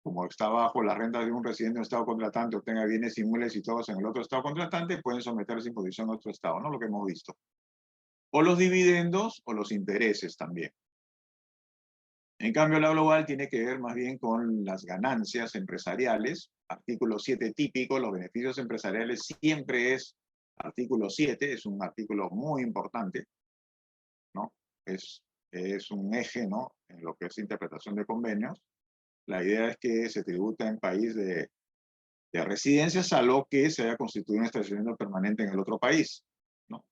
Como está bajo la renta de un residente de un Estado contratante, obtenga bienes inmuebles y todos en el otro Estado contratante, pueden someterse a imposición a otro Estado, ¿no? Lo que hemos visto. O los dividendos o los intereses también. En cambio, la global tiene que ver más bien con las ganancias empresariales. Artículo 7 típico, los beneficios empresariales siempre es artículo 7, es un artículo muy importante, ¿no? Es un eje, ¿no?, en lo que es interpretación de convenios. La idea es que se tributa en país de residencia, salvo que se haya constituido un estacionamiento permanente en el otro país, ¿no?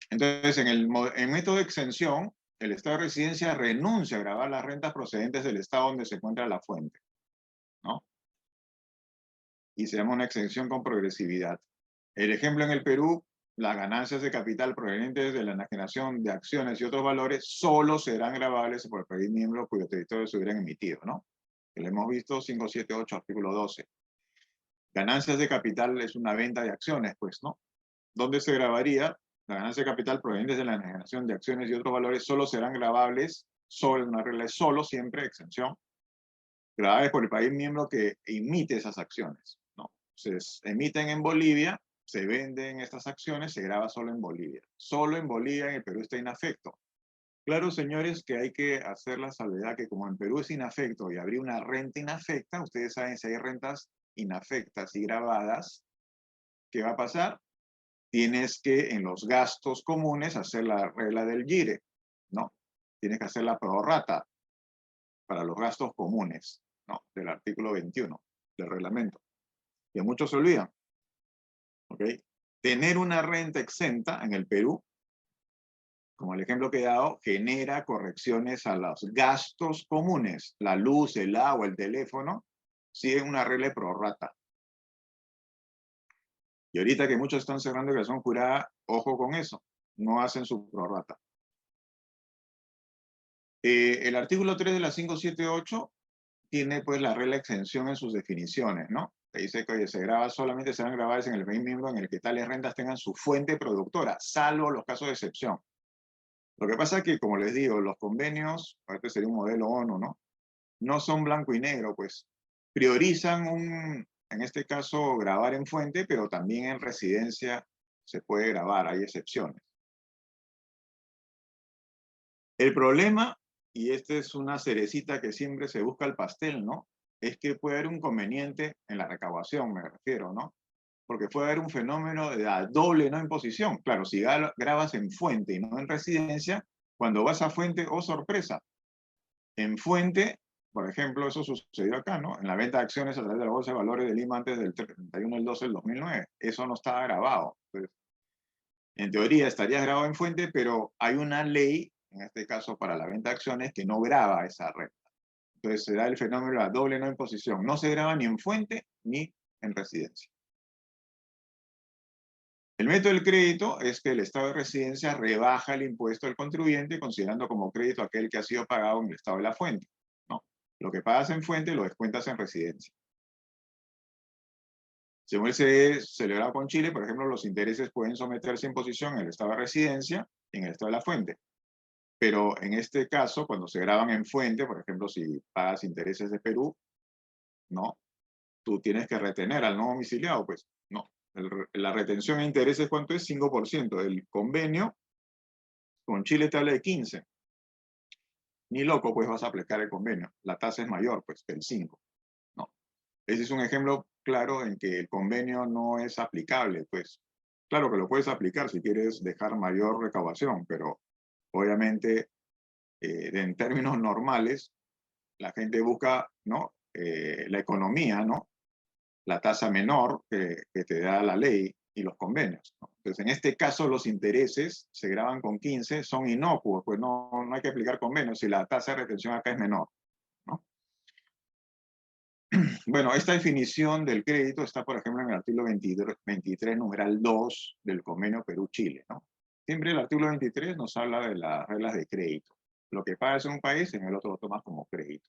Entonces, en el método de exención, el Estado de residencia renuncia a gravar las rentas procedentes del Estado donde se encuentra la fuente, ¿no? Y se llama una exención con progresividad. El ejemplo en el Perú, las ganancias de capital provenientes de la enajenación de acciones y otros valores solo serán gravables por el país miembro cuyo territorio se hubieran emitido, ¿no? Que lo hemos visto, 578, artículo 12. Ganancias de capital es una venta de acciones, pues, ¿no? ¿Dónde se grabaría? La ganancia de capital provenientes de la enajenación de acciones y otros valores solo serán gravables, solo una regla es solo, siempre, exención, gravables por el país miembro que emite esas acciones, ¿no? Se emiten en Bolivia, se venden estas acciones, se graba solo en Bolivia. Solo en Bolivia, en el Perú está inafecto. Claro, señores, que hay que hacer la salvedad que como en Perú es inafecto y habría una renta inafecta, ustedes saben si hay rentas inafectas y grabadas, ¿qué va a pasar? Tienes que en los gastos comunes hacer la regla del GIRE, ¿no? Tienes que hacer la prorrata para los gastos comunes, ¿no? Del artículo 21 del reglamento. Que muchos se olvidan, ¿ok? Tener una renta exenta en el Perú, como el ejemplo que he dado, genera correcciones a los gastos comunes, la luz, el agua, el teléfono, sigue una regla de prorrata. Y ahorita que muchos están cerrando declaración jurada, ojo con eso, no hacen su prorrata. El artículo 3 de la 578 tiene pues la regla de exención en sus definiciones, ¿no? Te dice que oye, solamente serán grabadas en el país miembro en el que tales rentas tengan su fuente productora, salvo los casos de excepción. Lo que pasa es que, como les digo, los convenios, este sería un modelo ONU, ¿no? No son blanco y negro, pues priorizan en este caso, grabar en fuente, pero también en residencia se puede grabar, hay excepciones. El problema, y esta es una cerecita que siempre se busca el pastel, ¿no? Es que puede haber un inconveniente en la recaudación, me refiero, ¿no? Porque puede haber un fenómeno de la doble no imposición. Claro, si grabas en fuente y no en residencia, cuando vas a fuente, oh sorpresa, en fuente, por ejemplo, eso sucedió acá, ¿no? En la venta de acciones a través de la Bolsa de Valores de Lima antes del 31 del 12 del 2009. Eso no estaba grabado. Entonces, en teoría estaría grabado en fuente, pero hay una ley, en este caso para la venta de acciones, que no graba esa renta. Entonces se da el fenómeno de la doble no imposición. No se graba ni en fuente ni en residencia. El método del crédito es que el estado de residencia rebaja el impuesto del contribuyente considerando como crédito aquel que ha sido pagado en el estado de la fuente, ¿no? Lo que pagas en fuente lo descuentas en residencia. Según el CDE celebrado con Chile, por ejemplo, los intereses pueden someterse a imposición en el estado de residencia y en el estado de la fuente. Pero en este caso, cuando se graban en fuente, por ejemplo, si pagas intereses de Perú, ¿no? Tú tienes que retener al no domiciliado, pues, no. La retención de intereses, ¿cuánto es? 5%. El convenio con Chile te habla de 15%. Ni loco, pues, vas a aplicar el convenio. La tasa es mayor, pues, que el 5%, ¿no? Ese es un ejemplo claro en que el convenio no es aplicable, pues. Claro que lo puedes aplicar si quieres dejar mayor recaudación, pero obviamente en términos normales, la gente busca, ¿no? La economía, ¿no? La tasa menor que te da la ley y los convenios, ¿no? Entonces, en este caso, los intereses se graban con 15, son inocuos, pues no hay que aplicar convenios si la tasa de retención acá es menor, ¿no? Bueno, esta definición del crédito está, por ejemplo, en el artículo 23, numeral 2 del convenio Perú-Chile, ¿no? Siempre el artículo 23 nos habla de las reglas de crédito. Lo que pagas en un país, en el otro lo tomas como crédito.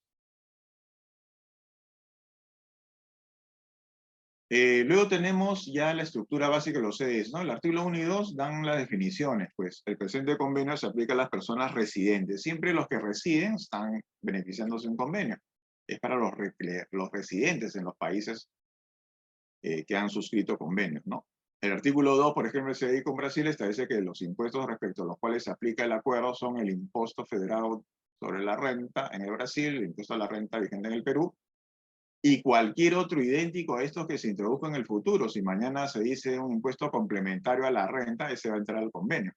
Luego tenemos ya la estructura básica de los CDS, ¿no? El artículo 1 y 2 dan las definiciones, pues el presente convenio se aplica a las personas residentes. Siempre los que residen están beneficiándose de un convenio. Es para los residentes en los países que han suscrito convenios, ¿no? El artículo 2, por ejemplo, el CDI con Brasil establece que los impuestos respecto a los cuales se aplica el acuerdo son el impuesto federado sobre la renta en el Brasil, el impuesto a la renta vigente en el Perú, y cualquier otro idéntico a estos que se introduzca en el futuro. Si mañana se dice un impuesto complementario a la renta, ese va a entrar al convenio.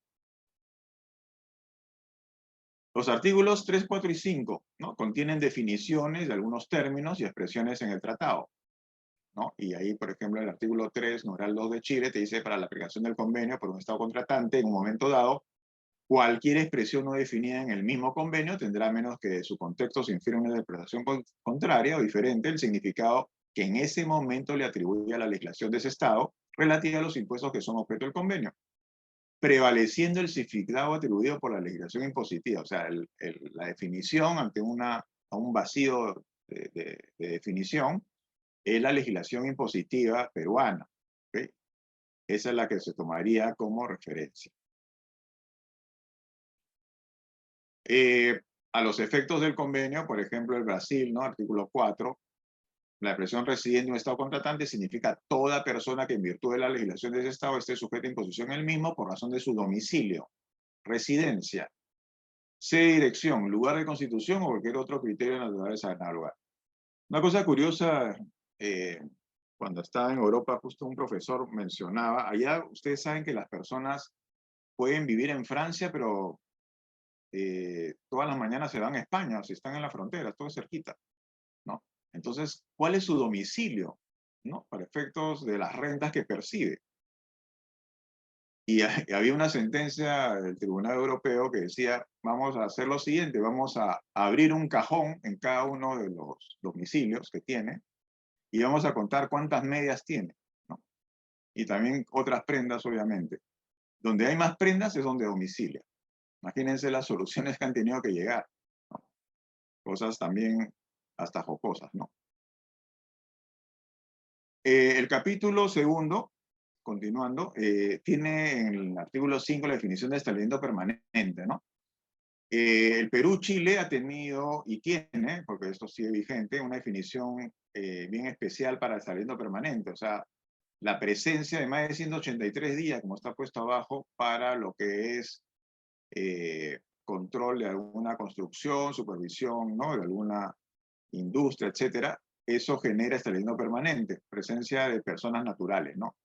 Los artículos 3, 4 y 5, ¿no? Contienen definiciones de algunos términos y expresiones en el tratado, ¿no? Y ahí, por ejemplo, el artículo 3, numeral 2 de Chile, te dice para la aplicación del convenio por un Estado contratante en un momento dado, cualquier expresión no definida en el mismo convenio tendrá, a menos que de su contexto se infiera una interpretación contraria o diferente, el significado que en ese momento le atribuye a la legislación de ese Estado relativa a los impuestos que son objeto del convenio. prevaleciendo el significado atribuido por la legislación impositiva. O sea, la definición ante a un vacío de definición es la legislación impositiva peruana. ¿Okay? Esa es la que se tomaría como referencia. A los efectos del convenio, por ejemplo, el Brasil, ¿no? Artículo 4, la expresión residente en un Estado contratante significa toda persona que en virtud de la legislación de ese Estado esté sujeta a imposición en el mismo por razón de su domicilio, residencia, sede, dirección, lugar de constitución o cualquier otro criterio de naturaleza análoga. Una cosa curiosa, cuando estaba en Europa, justo un profesor mencionaba, allá ustedes saben que las personas pueden vivir en Francia, pero todas las mañanas se van a España, o si están en la frontera, todo es cerquita, ¿no? Entonces, ¿cuál es su domicilio, ¿no? Para efectos de las rentas que percibe. Y había una sentencia del Tribunal Europeo que decía, vamos a hacer lo siguiente, vamos a abrir un cajón en cada uno de los domicilios que tiene y vamos a contar cuántas medias tiene, ¿no? Y también otras prendas, obviamente. Donde hay más prendas es donde domicilia. Imagínense las soluciones que han tenido que llegar, ¿no? Cosas también hasta jocosas, ¿no? El capítulo segundo, continuando, tiene en el artículo 5 la definición de establecimiento permanente, ¿no? El Perú-Chile ha tenido y tiene, porque esto sigue vigente, una definición bien especial para el establecimiento permanente, o sea, la presencia de más de 183 días, como está puesto abajo, para lo que es control de alguna construcción, supervisión, ¿no? De alguna industria, etcétera. Eso genera establecimiento permanente, presencia de personas naturales, ¿no?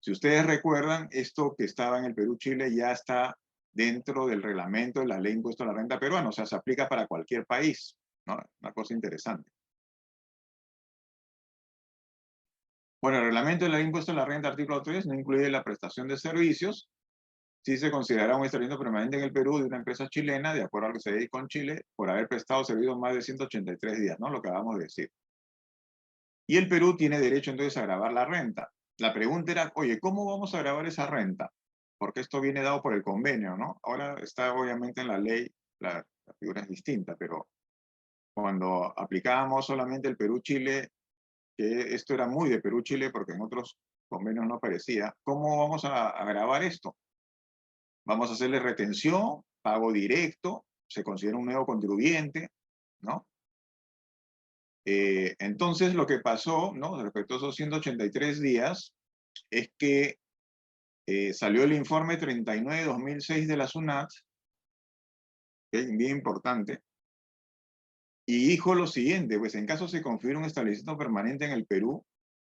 Si ustedes recuerdan, esto que estaba en el Perú-Chile ya está dentro del reglamento de la ley de impuesto a la renta peruana, o sea, se aplica para cualquier país, ¿no? Una cosa interesante. Bueno, el reglamento de la ley de impuesto a la renta, artículo 3, no incluye la prestación de servicios. Sí se considerará un establecimiento permanente en el Perú de una empresa chilena, de acuerdo a lo que se dedica con Chile, por haber prestado servicios más de 183 días, ¿no? Lo que acabamos de decir. Y el Perú tiene derecho entonces a gravar la renta. La pregunta era, oye, ¿cómo vamos a grabar esa renta? Porque esto viene dado por el convenio, ¿no? Ahora está obviamente en la ley, la figura es distinta, pero cuando aplicábamos solamente el Perú-Chile, que esto era muy de Perú-Chile porque en otros convenios no aparecía, ¿cómo vamos a grabar esto? Vamos a hacerle retención, pago directo, se considera un nuevo contribuyente, ¿no? Entonces, lo que pasó, ¿no? Respecto a esos 183 días, es que salió el informe 39-2006 de la SUNAT, que es bien importante, y dijo lo siguiente, pues en caso se configure un establecimiento permanente en el Perú,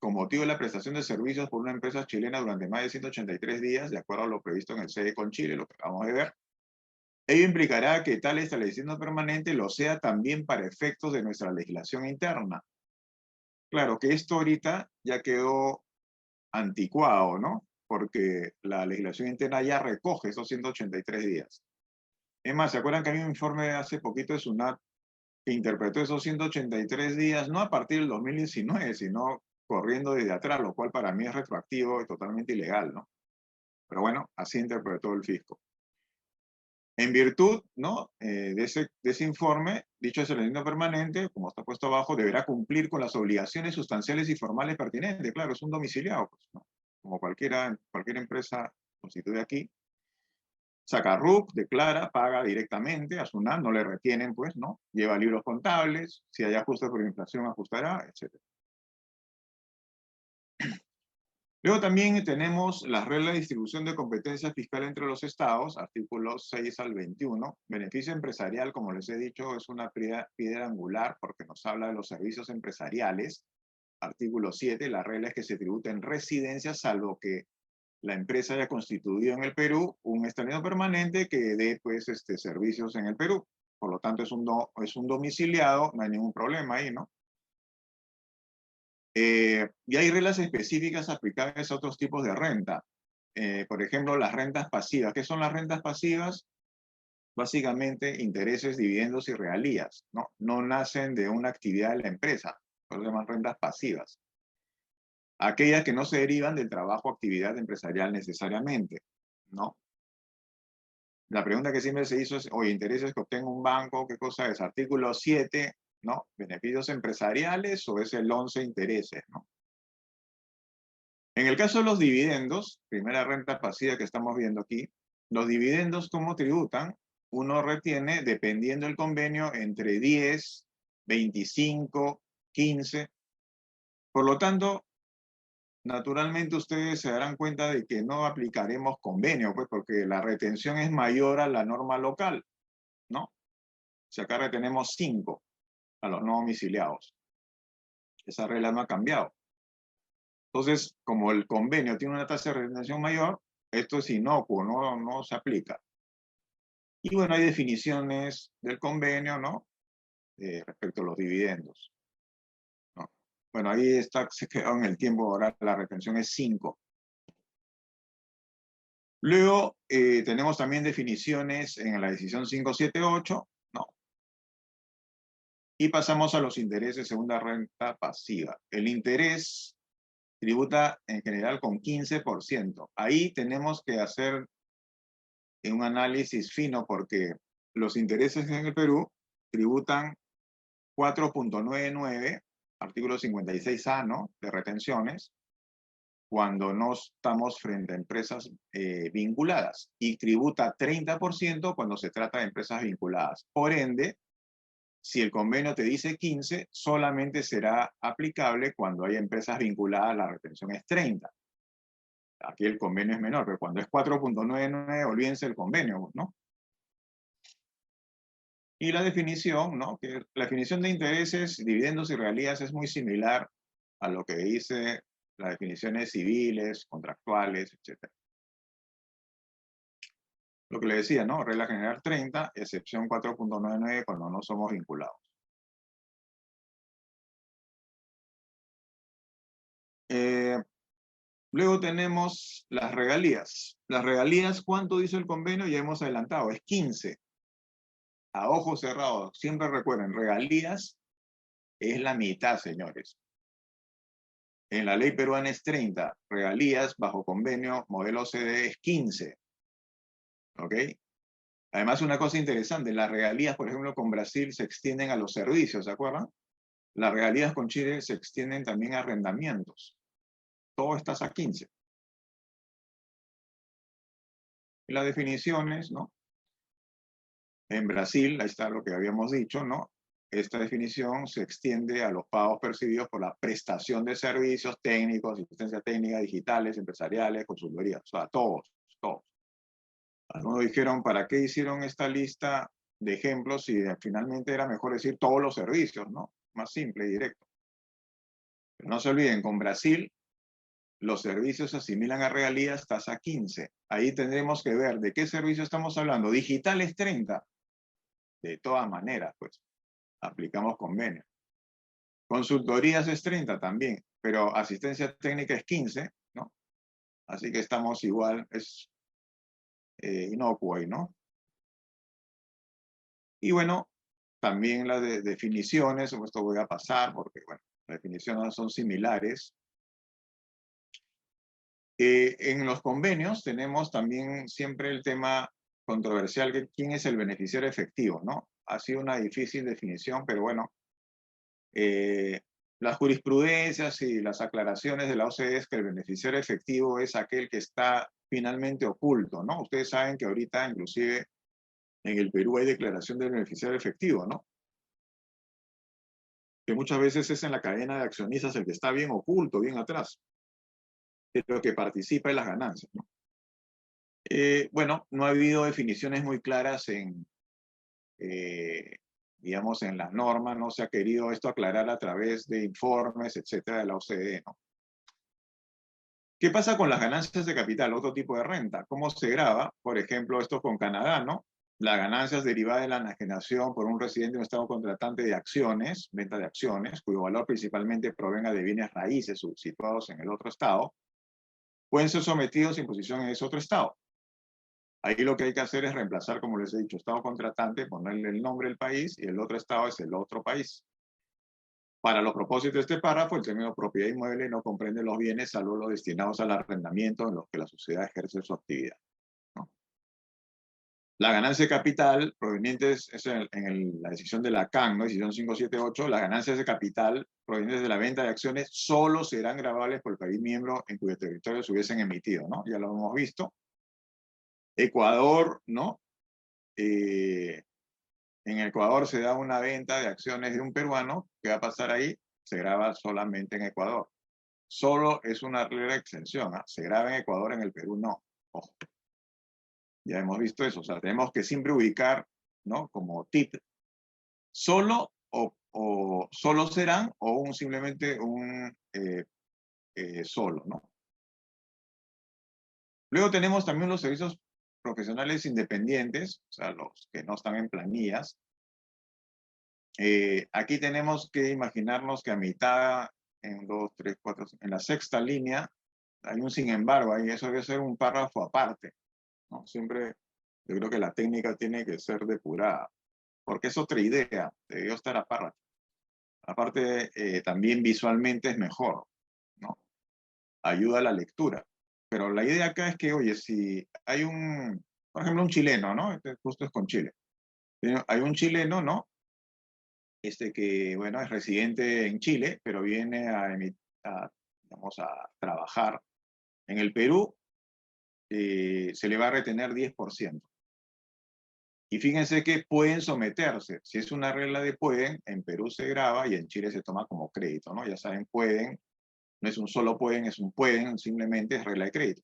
con motivo de la prestación de servicios por una empresa chilena durante más de 183 días, de acuerdo a lo previsto en el CE con Chile, lo que acabamos de ver, ello implicará que tal establecimiento permanente lo sea también para efectos de nuestra legislación interna. Claro que esto ahorita ya quedó anticuado, ¿no? Porque la legislación interna ya recoge esos 183 días. Es más, ¿se acuerdan que hay un informe hace poquito de SUNAT que interpretó esos 183 días no a partir del 2019, sino corriendo desde atrás, lo cual para mí es retroactivo y totalmente ilegal, ¿no? Pero bueno, así interpretó el fisco. En virtud, ¿no? de ese informe, dicho establecimiento permanente, como está puesto abajo, deberá cumplir con las obligaciones sustanciales y formales pertinentes. Claro, es un domiciliado, pues, ¿no? Como cualquier empresa constituida aquí. Saca RUC, declara, paga directamente a SUNAT, no le retienen, pues, ¿no? Lleva libros contables, si hay ajustes por inflación, ajustará, etc. Luego también tenemos las reglas de distribución de competencia fiscal entre los estados, artículos 6 al 21. Beneficio empresarial, como les he dicho, es una piedra angular porque nos habla de los servicios empresariales. Artículo 7, la regla es que se tributa en residencia, salvo que la empresa haya constituido en el Perú un establecimiento permanente que dé pues, servicios en el Perú. Por lo tanto, es un domiciliado, no hay ningún problema ahí, ¿no? Y hay reglas específicas aplicables a otros tipos de renta. Por ejemplo, las rentas pasivas. ¿Qué son las rentas pasivas? Básicamente, intereses, dividendos y regalías, ¿no? No nacen de una actividad de la empresa. Por eso se llaman rentas pasivas. Aquellas que no se derivan del trabajo o actividad empresarial necesariamente, ¿no? La pregunta que siempre se hizo es, oye, intereses que obtenga un banco, ¿qué cosa es? Artículo 7, ¿no? ¿Beneficios empresariales o es el 11 intereses, ¿no? En el caso de los dividendos, primera renta pasiva que estamos viendo aquí, los dividendos, ¿cómo tributan? Uno retiene, dependiendo del convenio, entre 10, 25, 15. Por lo tanto, naturalmente ustedes se darán cuenta de que no aplicaremos convenio, pues porque la retención es mayor a la norma local, ¿no? Si acá retenemos 5 a los no domiciliados. Esa regla no ha cambiado. Entonces, como el convenio tiene una tasa de retención mayor, esto es inocuo, no se aplica. Y bueno, hay definiciones del convenio, ¿no? Respecto a los dividendos, ¿no? Bueno, ahí está, se quedó en el tiempo, ahora la retención es 5. Luego, tenemos también definiciones en la decisión 578, ¿no? Y pasamos a los intereses segunda renta pasiva. El interés tributa en general con 15%. Ahí tenemos que hacer un análisis fino porque los intereses en el Perú tributan 4.99, artículo 56A, ¿no? De retenciones, cuando no estamos frente a empresas vinculadas, y tributa 30% cuando se trata de empresas vinculadas. Por ende, si el convenio te dice 15, solamente será aplicable cuando hay empresas vinculadas, la retención es 30. Aquí el convenio es menor, pero cuando es 4.99, olvídense el convenio, ¿no? Y la definición, ¿no? Que la definición de intereses, dividendos y regalías es muy similar a lo que dice las definiciones civiles, contractuales, etc. Lo que le decía, ¿no? Regla general 30, excepción 4.99 cuando no somos vinculados. Luego tenemos las regalías. Las regalías, ¿cuánto dice el convenio? Ya hemos adelantado, es 15. A ojos cerrados. Siempre recuerden, regalías es la mitad, señores. En la ley peruana es 30. Regalías bajo convenio modelo OCDE es 15. ¿Ok? Además, una cosa interesante, las regalías, por ejemplo, con Brasil se extienden a los servicios, ¿se acuerdan? Las regalías con Chile se extienden también a arrendamientos. Todo está a 15. Y las definiciones, ¿no? En Brasil, ahí está lo que habíamos dicho, ¿no? Esta definición se extiende a los pagos percibidos por la prestación de servicios técnicos, asistencia técnica, digitales, empresariales, consultorías, o sea, todos. Algunos dijeron, ¿para qué hicieron esta lista de ejemplos si finalmente era mejor decir todos los servicios, ¿no? Más simple y directo. Pero no se olviden, con Brasil, los servicios se asimilan a regalías tasa 15. Ahí tendremos que ver de qué servicio estamos hablando. Digitales 30. De todas maneras, pues, aplicamos convenio. Consultorías es 30 también, pero asistencia técnica es 15, ¿no? Así que estamos igual, es inocuo ahí, ¿no? Y bueno, también las definiciones, esto voy a pasar porque, bueno, las definiciones son similares. En los convenios tenemos también siempre el tema controversial, que quién es el beneficiario efectivo, ¿no? Ha sido una difícil definición, pero bueno, las jurisprudencias y las aclaraciones de la OCDE es que el beneficiario efectivo es aquel que está finalmente oculto, ¿no? Ustedes saben que ahorita inclusive en el Perú hay declaración del beneficiario efectivo, ¿no? Que muchas veces es en la cadena de accionistas el que está bien oculto, bien atrás, pero que participa en las ganancias, ¿no? Bueno, no ha habido definiciones muy claras en, digamos, en las normas, no se ha querido esto aclarar a través de informes, etcétera, de la OCDE, ¿no? ¿Qué pasa con las ganancias de capital, otro tipo de renta? ¿Cómo se grava? Por ejemplo, esto con Canadá, ¿no? Las ganancias derivadas de la enajenación por un residente de un estado contratante de acciones, venta de acciones, cuyo valor principalmente provenga de bienes raíces situados en el otro estado, pueden ser sometidos a imposición en ese otro estado. Ahí lo que hay que hacer es reemplazar, como les he dicho, estado contratante, ponerle el nombre del país y el otro estado es el otro país. Para los propósitos de este párrafo, el término propiedad inmueble no comprende los bienes salvo los destinados al arrendamiento en los que la sociedad ejerce su actividad, ¿no? La ganancia de capital provenientes, es la decisión de la CAN, ¿no? Decisión 578, las ganancias de capital provenientes de la venta de acciones solo serán gravables por el país miembro en cuyo territorio se hubiesen emitido, ¿no? Ya lo hemos visto. Ecuador, ¿no? En Ecuador se da una venta de acciones de un peruano. ¿Qué va a pasar ahí? Se graba solamente en Ecuador. Solo es una regla de exención, ¿eh? Se graba en Ecuador, en el Perú no. Ojo. Ya hemos visto eso. O sea, tenemos que siempre ubicar, ¿no? Como tip, solo o solo serán o simplemente un solo, ¿no? Luego tenemos también los servicios profesionales independientes, o sea, los que no están en planillas. Aquí tenemos que imaginarnos que a mitad, en 2, 3, 4, en la sexta línea, hay un sin embargo, ahí eso debe ser un párrafo aparte, ¿no? Siempre yo creo que la técnica tiene que ser depurada, porque es otra idea, debió estar aparte. Aparte, también visualmente es mejor, ¿no? Ayuda a la lectura. Pero la idea acá es que, oye, si hay por ejemplo, un chileno, ¿no? Justo es con Chile. Hay un chileno, ¿no? Que, bueno, es residente en Chile, pero viene vamos a trabajar en el Perú, se le va a retener 10%. Y fíjense que pueden someterse. Si es una regla de pueden, en Perú se graba y en Chile se toma como crédito, ¿no? Ya saben, pueden, no es un solo pueden, es un pueden, simplemente es regla de crédito.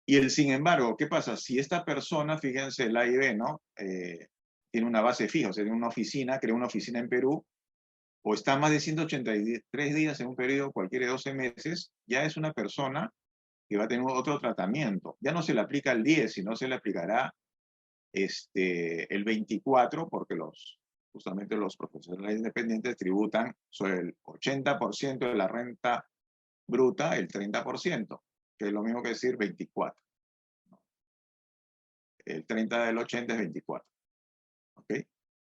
Y el sin embargo, ¿qué pasa? Si esta persona, fíjense, el A y B, ¿no? Tiene una base fija, o sea, tiene una oficina, crea una oficina en Perú, o está más de 183 días en un periodo cualquiera de 12 meses, ya es una persona que va a tener otro tratamiento. Ya no se le aplica el 10, sino se le aplicará el 24, porque justamente los profesionales independientes tributan sobre el 80% de la renta bruta, el 30%, que es lo mismo que decir 24. El 30 del 80 es 24. ¿Ok?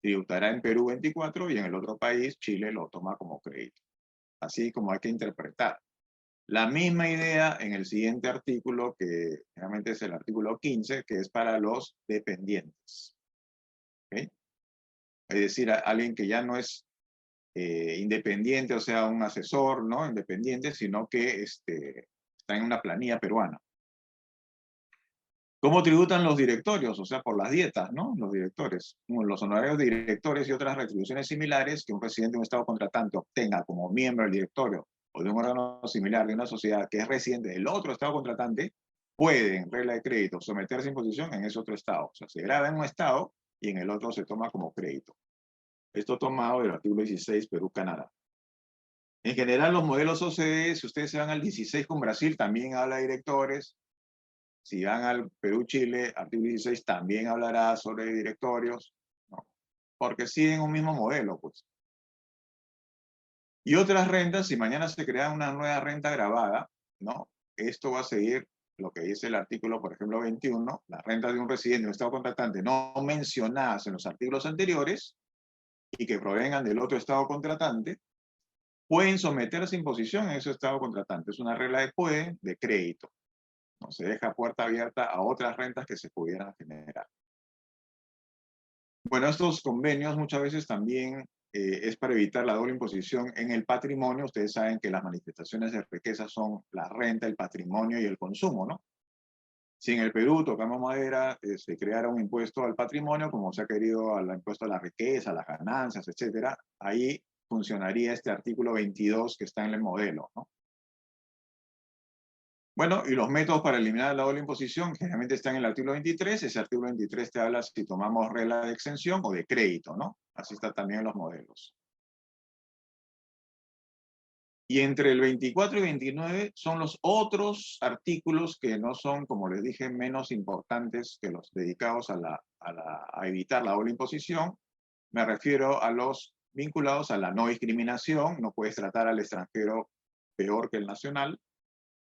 Tributará en Perú 24 y en el otro país, Chile, lo toma como crédito. Así como hay que interpretar. La misma idea en el siguiente artículo, que realmente es el artículo 15, que es para los dependientes. ¿Okay? Es decir, alguien que ya no es independiente, o sea, un asesor, ¿no? Independiente, sino que está en una planilla peruana. ¿Cómo tributan los directorios? O sea, por las dietas, ¿no? Los directores. Los honorarios de directores y otras retribuciones similares que un presidente de un Estado contratante obtenga como miembro del directorio o de un órgano similar de una sociedad que es residente del otro Estado contratante, puede, en regla de crédito, someterse a imposición en ese otro Estado. O sea, se graba en un Estado y en el otro se toma como crédito. Esto tomado del artículo 16, Perú-Canadá. En general, los modelos OCDE, si ustedes se van al 16 con Brasil, también habla de directores. Si van al Perú-Chile, artículo 16 también hablará sobre directorios, ¿no? Porque siguen un mismo modelo, pues. Y otras rentas, si mañana se crea una nueva renta grabada, ¿no? Esto va a seguir lo que dice el artículo, por ejemplo, 21, las rentas de un residente de un Estado contratante no mencionadas en los artículos anteriores y que provengan del otro Estado contratante, pueden someterse a imposición en ese Estado contratante. Es una regla de pueden, de crédito. No se deja puerta abierta a otras rentas que se pudieran generar. Bueno, estos convenios muchas veces también es para evitar la doble imposición en el patrimonio. Ustedes saben que las manifestaciones de riqueza son la renta, el patrimonio y el consumo, ¿no? Si en el Perú, tocamos madera, se creara un impuesto al patrimonio, como se ha querido al impuesto a la riqueza, a las ganancias, etcétera, ahí funcionaría este artículo 22 que está en el modelo, ¿no? Bueno, y los métodos para eliminar la doble imposición generalmente están en el artículo 23. Ese artículo 23 te habla si tomamos regla de exención o de crédito, ¿no? Así está también en los modelos. Y entre el 24 y 29 son los otros artículos que no son, como les dije, menos importantes que los dedicados a evitar la doble imposición. Me refiero a los vinculados a la no discriminación. No puedes tratar al extranjero peor que el nacional.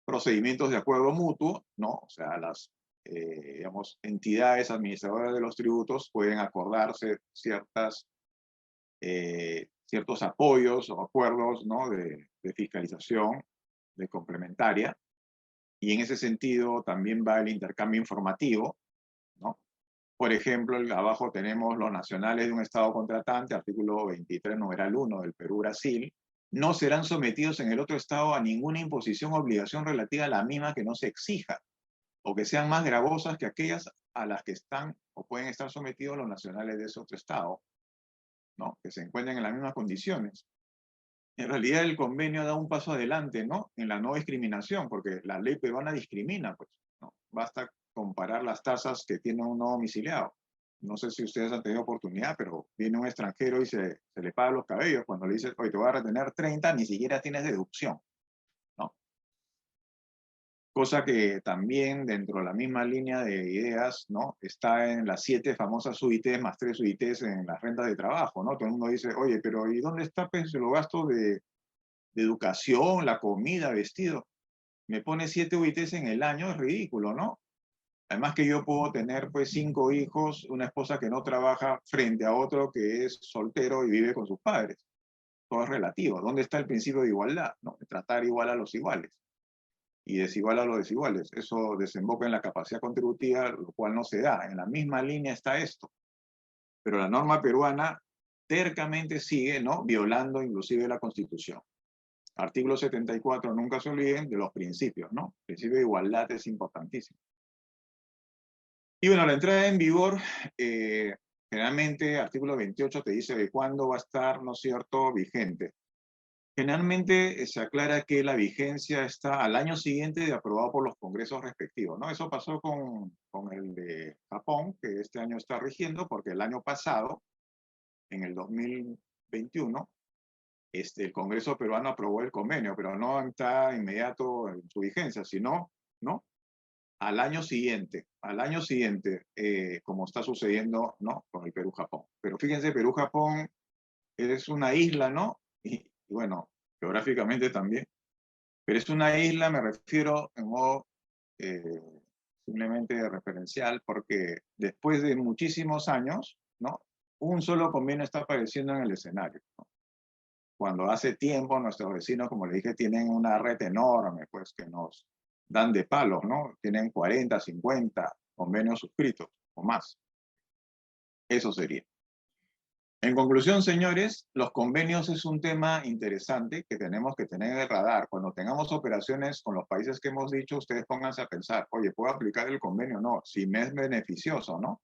Procedimientos de acuerdo mutuo, ¿no? O sea, las digamos, entidades administradoras de los tributos pueden acordarse ciertos apoyos o acuerdos, ¿no? de fiscalización, de complementaria, y en ese sentido también va el intercambio informativo, ¿no? Por ejemplo, abajo tenemos los nacionales de un Estado contratante, artículo 23, numeral 1 del Perú-Brasil, no serán sometidos en el otro Estado a ninguna imposición o obligación relativa a la misma que no se exija, o que sean más gravosas que aquellas a las que están o pueden estar sometidos los nacionales de ese otro Estado, ¿no? Que se encuentren en las mismas condiciones. En realidad el convenio da un paso adelante, ¿no? En la no discriminación, porque la ley peruana discrimina, pues, ¿no? Basta comparar las tasas que tiene un no domiciliado. No sé si ustedes han tenido oportunidad, pero viene un extranjero y se le paga los cabellos. Cuando le dices, oye, te voy a retener 30, ni siquiera tienes deducción, ¿no? Cosa que también dentro de la misma línea de ideas, ¿no? Está en las 7 famosas UITs más 3 UITs en las rentas de trabajo, ¿no? Todo el mundo dice, oye, pero ¿y dónde está pues, los gastos de educación, la comida, vestido? Me pone 7 UITs en el año, es ridículo, ¿no? Además que yo puedo tener pues 5 hijos, una esposa que no trabaja frente a otro que es soltero y vive con sus padres. Todo es relativo. ¿Dónde está el principio de igualdad? ¿No? Tratar igual a los iguales y desigual a los desiguales. Eso desemboca en la capacidad contributiva, lo cual no se da. En la misma línea está esto. Pero la norma peruana tercamente sigue, ¿no? Violando inclusive la Constitución. Artículo 74, nunca se olviden de los principios, ¿no? El principio de igualdad es importantísimo. Y bueno, la entrada en vigor, generalmente, artículo 28 te dice de cuándo va a estar, ¿no es cierto?, vigente. Generalmente se aclara que la vigencia está al año siguiente de aprobado por los congresos respectivos, ¿no? Eso pasó con el de Japón, que este año está rigiendo, porque el año pasado, en el 2021, el Congreso peruano aprobó el convenio, pero no está inmediato en su vigencia, sino, ¿no? Al año siguiente, como está sucediendo, ¿no? Con el Perú-Japón. Pero fíjense, Perú-Japón es una isla, ¿no? Y bueno, geográficamente también, pero es una isla, me refiero en modo simplemente referencial, porque después de muchísimos años, ¿no? Un solo convenio está apareciendo en el escenario, ¿no? Cuando hace tiempo nuestros vecinos, como les dije, tienen una red enorme, pues que nos dan de palos, ¿no? Tienen 40, 50 convenios suscritos o más. Eso sería. En conclusión, señores, los convenios es un tema interesante que tenemos que tener en el radar. Cuando tengamos operaciones con los países que hemos dicho, ustedes pónganse a pensar, oye, ¿puedo aplicar el convenio? No, si me es beneficioso, ¿no?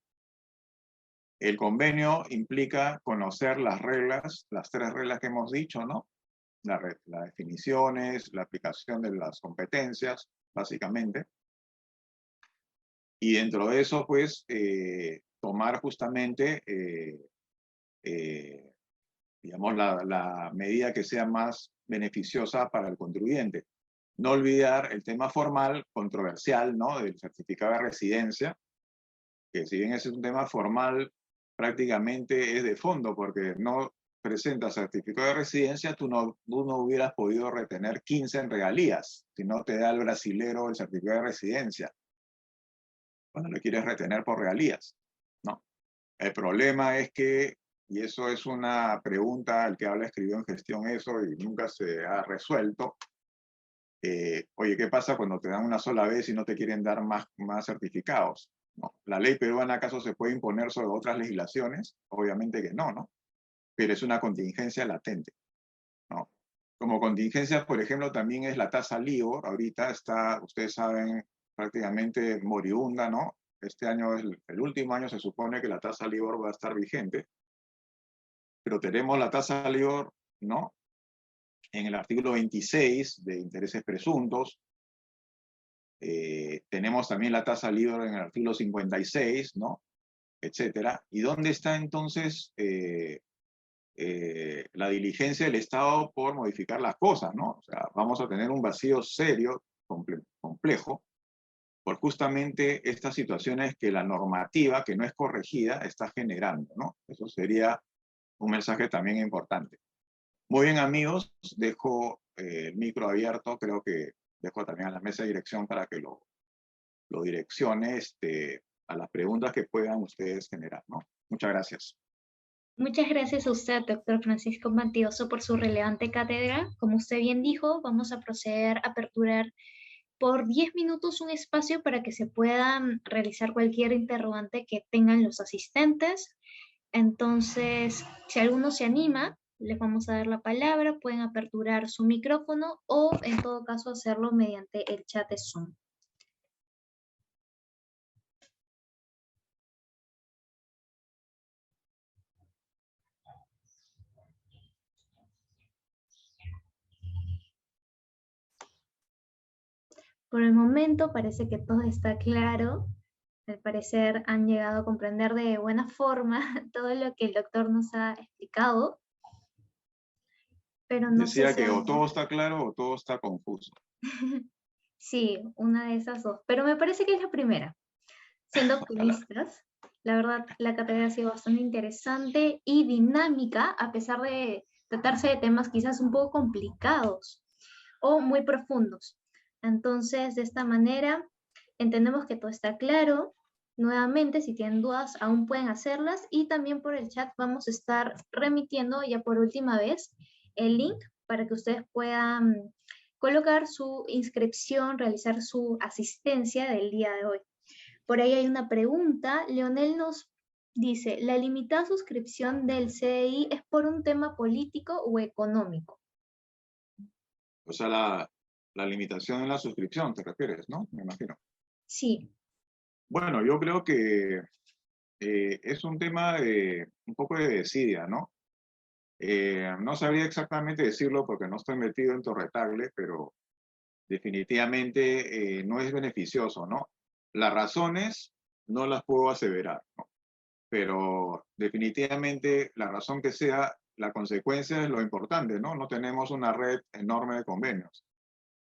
El convenio implica conocer las reglas, las 3 reglas que hemos dicho, ¿no? Las definiciones, la aplicación de las competencias, básicamente. Y dentro de eso, pues, tomar justamente, digamos, la medida que sea más beneficiosa para el contribuyente. No olvidar el tema formal, controversial, ¿no? Del certificado de residencia, que si bien es un tema formal, prácticamente es de fondo, porque no presenta certificado de residencia, tú no hubieras podido retener 15 en regalías, si no te da el brasilero el certificado de residencia, cuando lo quieres retener por regalías, ¿no? El problema es que, y eso es una pregunta, el que habla escribió en gestión eso y nunca se ha resuelto, oye, ¿qué pasa cuando te dan una sola vez y no te quieren dar más certificados? ¿No? ¿La ley peruana acaso se puede imponer sobre otras legislaciones? Obviamente que no, ¿no? Pero es una contingencia latente, ¿no? Como contingencia, por ejemplo, también es la tasa LIBOR. Ahorita está, ustedes saben, prácticamente moribunda, ¿no? Este año es el último año, se supone que la tasa LIBOR va a estar vigente, pero tenemos la tasa LIBOR, ¿no? En el artículo 26 de intereses presuntos. Tenemos también la tasa LIBOR en el artículo 56, ¿no? Etcétera. ¿Y dónde está entonces la diligencia del Estado por modificar las cosas, ¿no? O sea, vamos a tener un vacío serio, complejo, por justamente estas situaciones que la normativa, que no es corregida, está generando, ¿no? Eso sería un mensaje también importante. Muy bien, amigos, dejo el micro abierto, creo que dejo también a la mesa de dirección para que lo direccione a las preguntas que puedan ustedes generar, ¿no? Muchas gracias. Muchas gracias a usted, doctor Francisco Mantioso, por su relevante cátedra. Como usted bien dijo, vamos a proceder a aperturar por 10 minutos un espacio para que se puedan realizar cualquier interrogante que tengan los asistentes. Entonces, si alguno se anima, les vamos a dar la palabra, pueden aperturar su micrófono o en todo caso hacerlo mediante el chat de Zoom. Por el momento parece que todo está claro. Al parecer han llegado a comprender de buena forma todo lo que el doctor nos ha explicado. Pero no sé Decía si que o todo está claro o todo está confuso. Sí, una de esas dos. Pero me parece que es la primera. Siendo optimistas, la verdad, la cátedra ha sido bastante interesante y dinámica, a pesar de tratarse de temas quizás un poco complicados o muy profundos. Entonces, de esta manera, entendemos que todo está claro. Nuevamente, si tienen dudas, aún pueden hacerlas y también por el chat vamos a estar remitiendo ya por última vez el link para que ustedes puedan colocar su inscripción, realizar su asistencia del día de hoy. Por ahí hay una pregunta. Leonel nos dice, ¿la limitada suscripción del CDI es por un tema político o económico? O sea, la limitación en la suscripción, ¿te refieres, no? Me imagino. Sí. Bueno, yo creo que es un tema un poco de desidia, ¿no? No sabría exactamente decirlo porque no estoy metido en Torretable, pero definitivamente no es beneficioso, ¿no? Las razones no las puedo aseverar, ¿no? Pero definitivamente la razón que sea, la consecuencia es lo importante, ¿no? No tenemos una red enorme de convenios.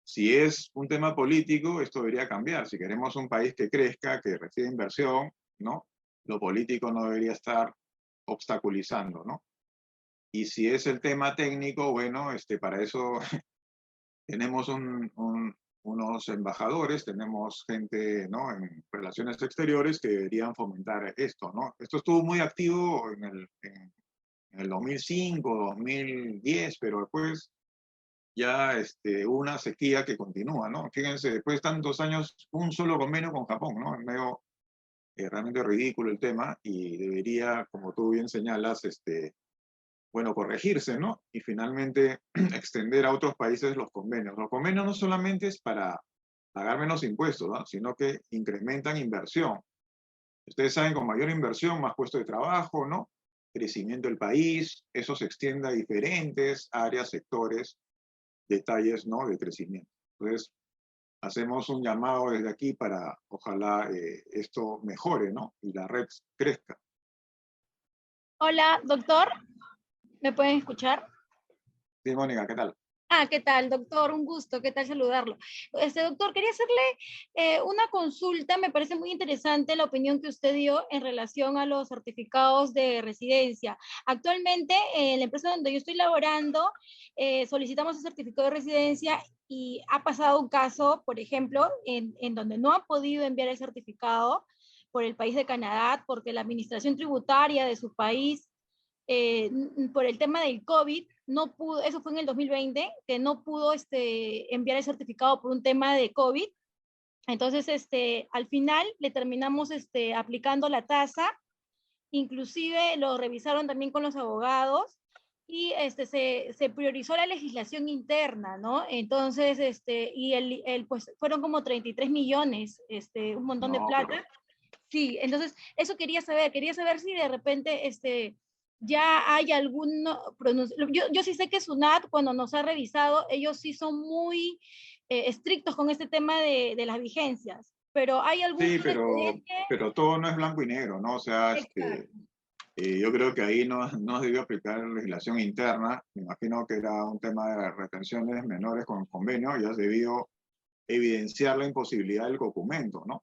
Si es un tema político, esto debería cambiar. Si queremos un país que crezca, que reciba inversión, ¿no? Lo político no debería estar obstaculizando, ¿no? Y si es el tema técnico, bueno, para eso tenemos unos embajadores, tenemos gente, ¿no? En relaciones exteriores que deberían fomentar esto, ¿no? Esto estuvo muy activo en el 2005, 2010, pero después ya hubo una sequía que continúa, ¿no? Fíjense, después de tantos años, un solo convenio con Japón, ¿no? Es medio realmente ridículo el tema y debería, como tú bien señalas, bueno, corregirse, ¿no? Y finalmente extender a otros países los convenios. Los convenios no solamente es para pagar menos impuestos, ¿no? Sino que incrementan inversión. Ustedes saben, con mayor inversión, más puestos de trabajo, ¿no? Crecimiento del país, eso se extiende a diferentes áreas, sectores, detalles, ¿no? De crecimiento. Entonces, hacemos un llamado desde aquí para, ojalá, esto mejore, ¿no? Y la red crezca. Hola, doctor. ¿Me pueden escuchar? Sí, Mónica, ¿qué tal? ¿Qué tal, doctor? Un gusto, ¿qué tal saludarlo? Doctor, quería hacerle una consulta, me parece muy interesante la opinión que usted dio en relación a los certificados de residencia. Actualmente, en la empresa donde yo estoy laborando, solicitamos el certificado de residencia y ha pasado un caso, por ejemplo, en donde no han podido enviar el certificado por el país de Canadá, porque la administración tributaria de su país por el tema del COVID, no pudo, eso fue en el 2020, que no pudo enviar el certificado por un tema de COVID. Entonces, al final le terminamos aplicando la tasa, inclusive lo revisaron también con los abogados y se priorizó la legislación interna, ¿no? Entonces, y pues fueron como 33 millones, un montón de plata. Pero... Sí, entonces eso quería saber si de repente ya hay algún yo sí sé que SUNAT cuando nos ha revisado, ellos sí son muy estrictos con este tema de las vigencias, pero hay algún... Sí, pero todo no es blanco y negro, ¿no? O sea, yo creo que ahí no debió aplicar legislación interna, me imagino que era un tema de retenciones menores con convenio, ya se debió evidenciar la imposibilidad del documento, ¿no?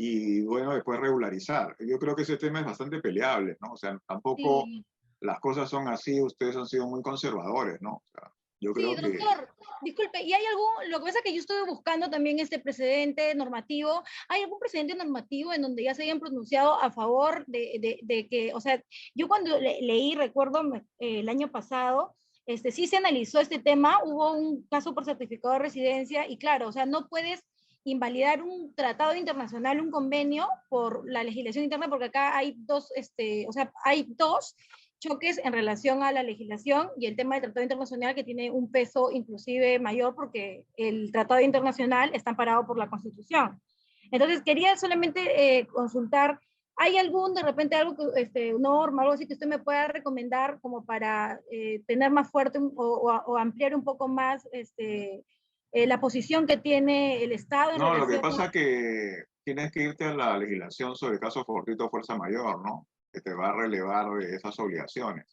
Y bueno, después regularizar. Yo creo que ese tema es bastante peleable, ¿no? O sea, tampoco Sí. Las cosas son así, ustedes han sido muy conservadores, ¿no? O sea, yo creo Sí, que... doctor, disculpe, ¿y hay algún, lo que pasa es que yo estuve buscando también este precedente normativo, ¿hay algún precedente normativo en donde ya se hayan pronunciado a favor de que, o sea, yo cuando leí, recuerdo el año pasado, sí se analizó este tema, hubo un caso por certificado de residencia y claro, o sea, no puedes invalidar un tratado internacional, un convenio por la legislación interna, porque acá hay dos, o sea, hay dos choques en relación a la legislación y el tema del tratado internacional que tiene un peso inclusive mayor porque el tratado internacional está amparado por la Constitución. Entonces, quería solamente consultar, ¿hay algún, de repente, algo, norma, algo así que usted me pueda recomendar como para tener más fuerte o ampliar un poco más la posición que tiene el Estado en No, lo que relación pasa es que tienes que irte a la legislación sobre caso fortuito o fuerza mayor, ¿no? Que te va a relevar esas obligaciones.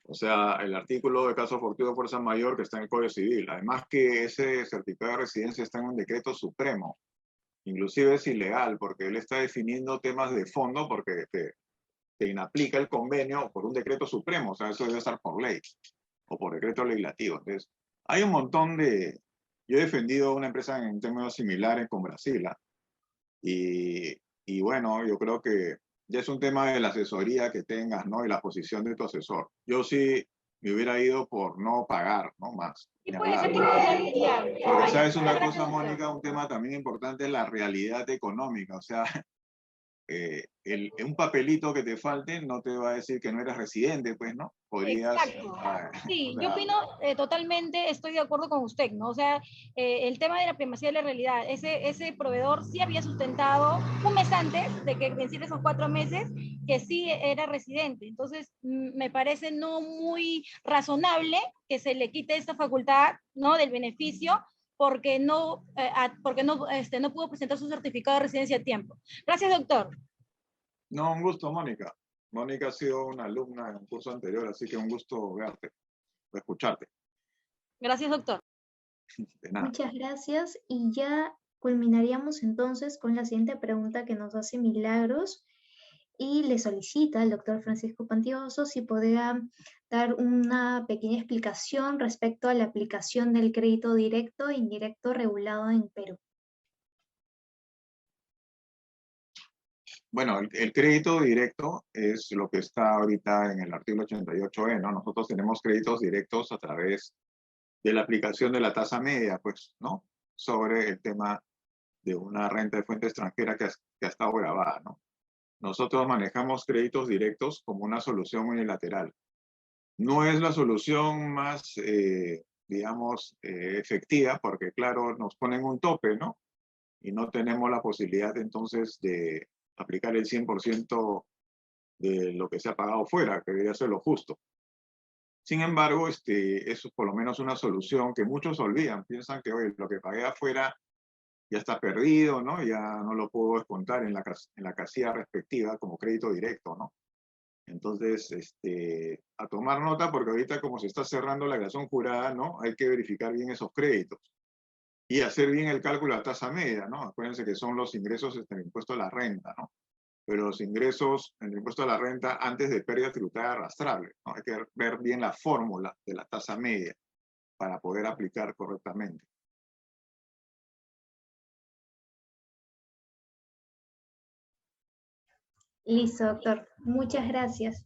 O sea, el artículo de caso fortuito o fuerza mayor que está en el Código Civil. Además que ese certificado de residencia está en un decreto supremo. Inclusive es ilegal porque él está definiendo temas de fondo porque te inaplica el convenio por un decreto supremo. O sea, eso debe estar por ley o por decreto legislativo. Entonces, hay un montón de... Yo he defendido una empresa en términos similares con Brasil, ¿eh? Y bueno, yo creo que ya es un tema de la asesoría que tengas, ¿no? Y la posición de tu asesor. Yo sí me hubiera ido por no pagar, ¿no? Más. y Ni puede ser hablar. que ya. Porque, Ah, ya. ¿sabes una Gracias, cosa, doctor. Mónica? Un tema también importante es la realidad económica. O sea, un papelito que te falte no te va a decir que no eres residente, pues, ¿no? Podrías... Exacto. o Sí, yo sea, opino totalmente, estoy de acuerdo con usted, ¿no? O sea, el tema de la primacía de la realidad, ese proveedor sí había sustentado un mes antes de que venciera esos 4 meses que sí era residente. Entonces, me parece no muy razonable que se le quite esta facultad, ¿no? Del beneficio porque no pudo presentar su certificado de residencia a tiempo. Gracias, doctor. no, un gusto, Mónica. Mónica ha sido una alumna en un curso anterior, así que un gusto verte, escucharte. Gracias, doctor. De nada. Muchas gracias y ya culminaríamos entonces con la siguiente pregunta que nos hace Milagros y le solicita al doctor Francisco Pantioso si podría dar una pequeña explicación respecto a la aplicación del crédito directo e indirecto regulado en Perú. Bueno, el crédito directo es lo que está ahorita en el artículo 88E, ¿no? Nosotros tenemos créditos directos a través de la aplicación de la tasa media, pues, ¿no? Sobre el tema de una renta de fuente extranjera que ha estado grabada, ¿no? Nosotros manejamos créditos directos como una solución unilateral. No es la solución más, digamos, efectiva, porque claro, nos ponen un tope, ¿no? Y no tenemos la posibilidad entonces de aplicar el 100% de lo que se ha pagado fuera, que debería ser lo justo. Sin embargo, eso es por lo menos una solución que muchos olvidan. Piensan que, oye, lo que pagué afuera ya está perdido, ¿no? Ya no lo puedo descontar en la casilla respectiva como crédito directo, ¿no? Entonces, a tomar nota, porque ahorita como se está cerrando la declaración jurada, ¿no? Hay que verificar bien esos créditos y hacer bien el cálculo de la tasa media, ¿no? Acuérdense que son los ingresos del impuesto a la renta, ¿no? Pero los ingresos en el impuesto a la renta antes de pérdida tributaria arrastrable, ¿no? Hay que ver bien la fórmula de la tasa media para poder aplicar correctamente. Listo, doctor. Muchas gracias.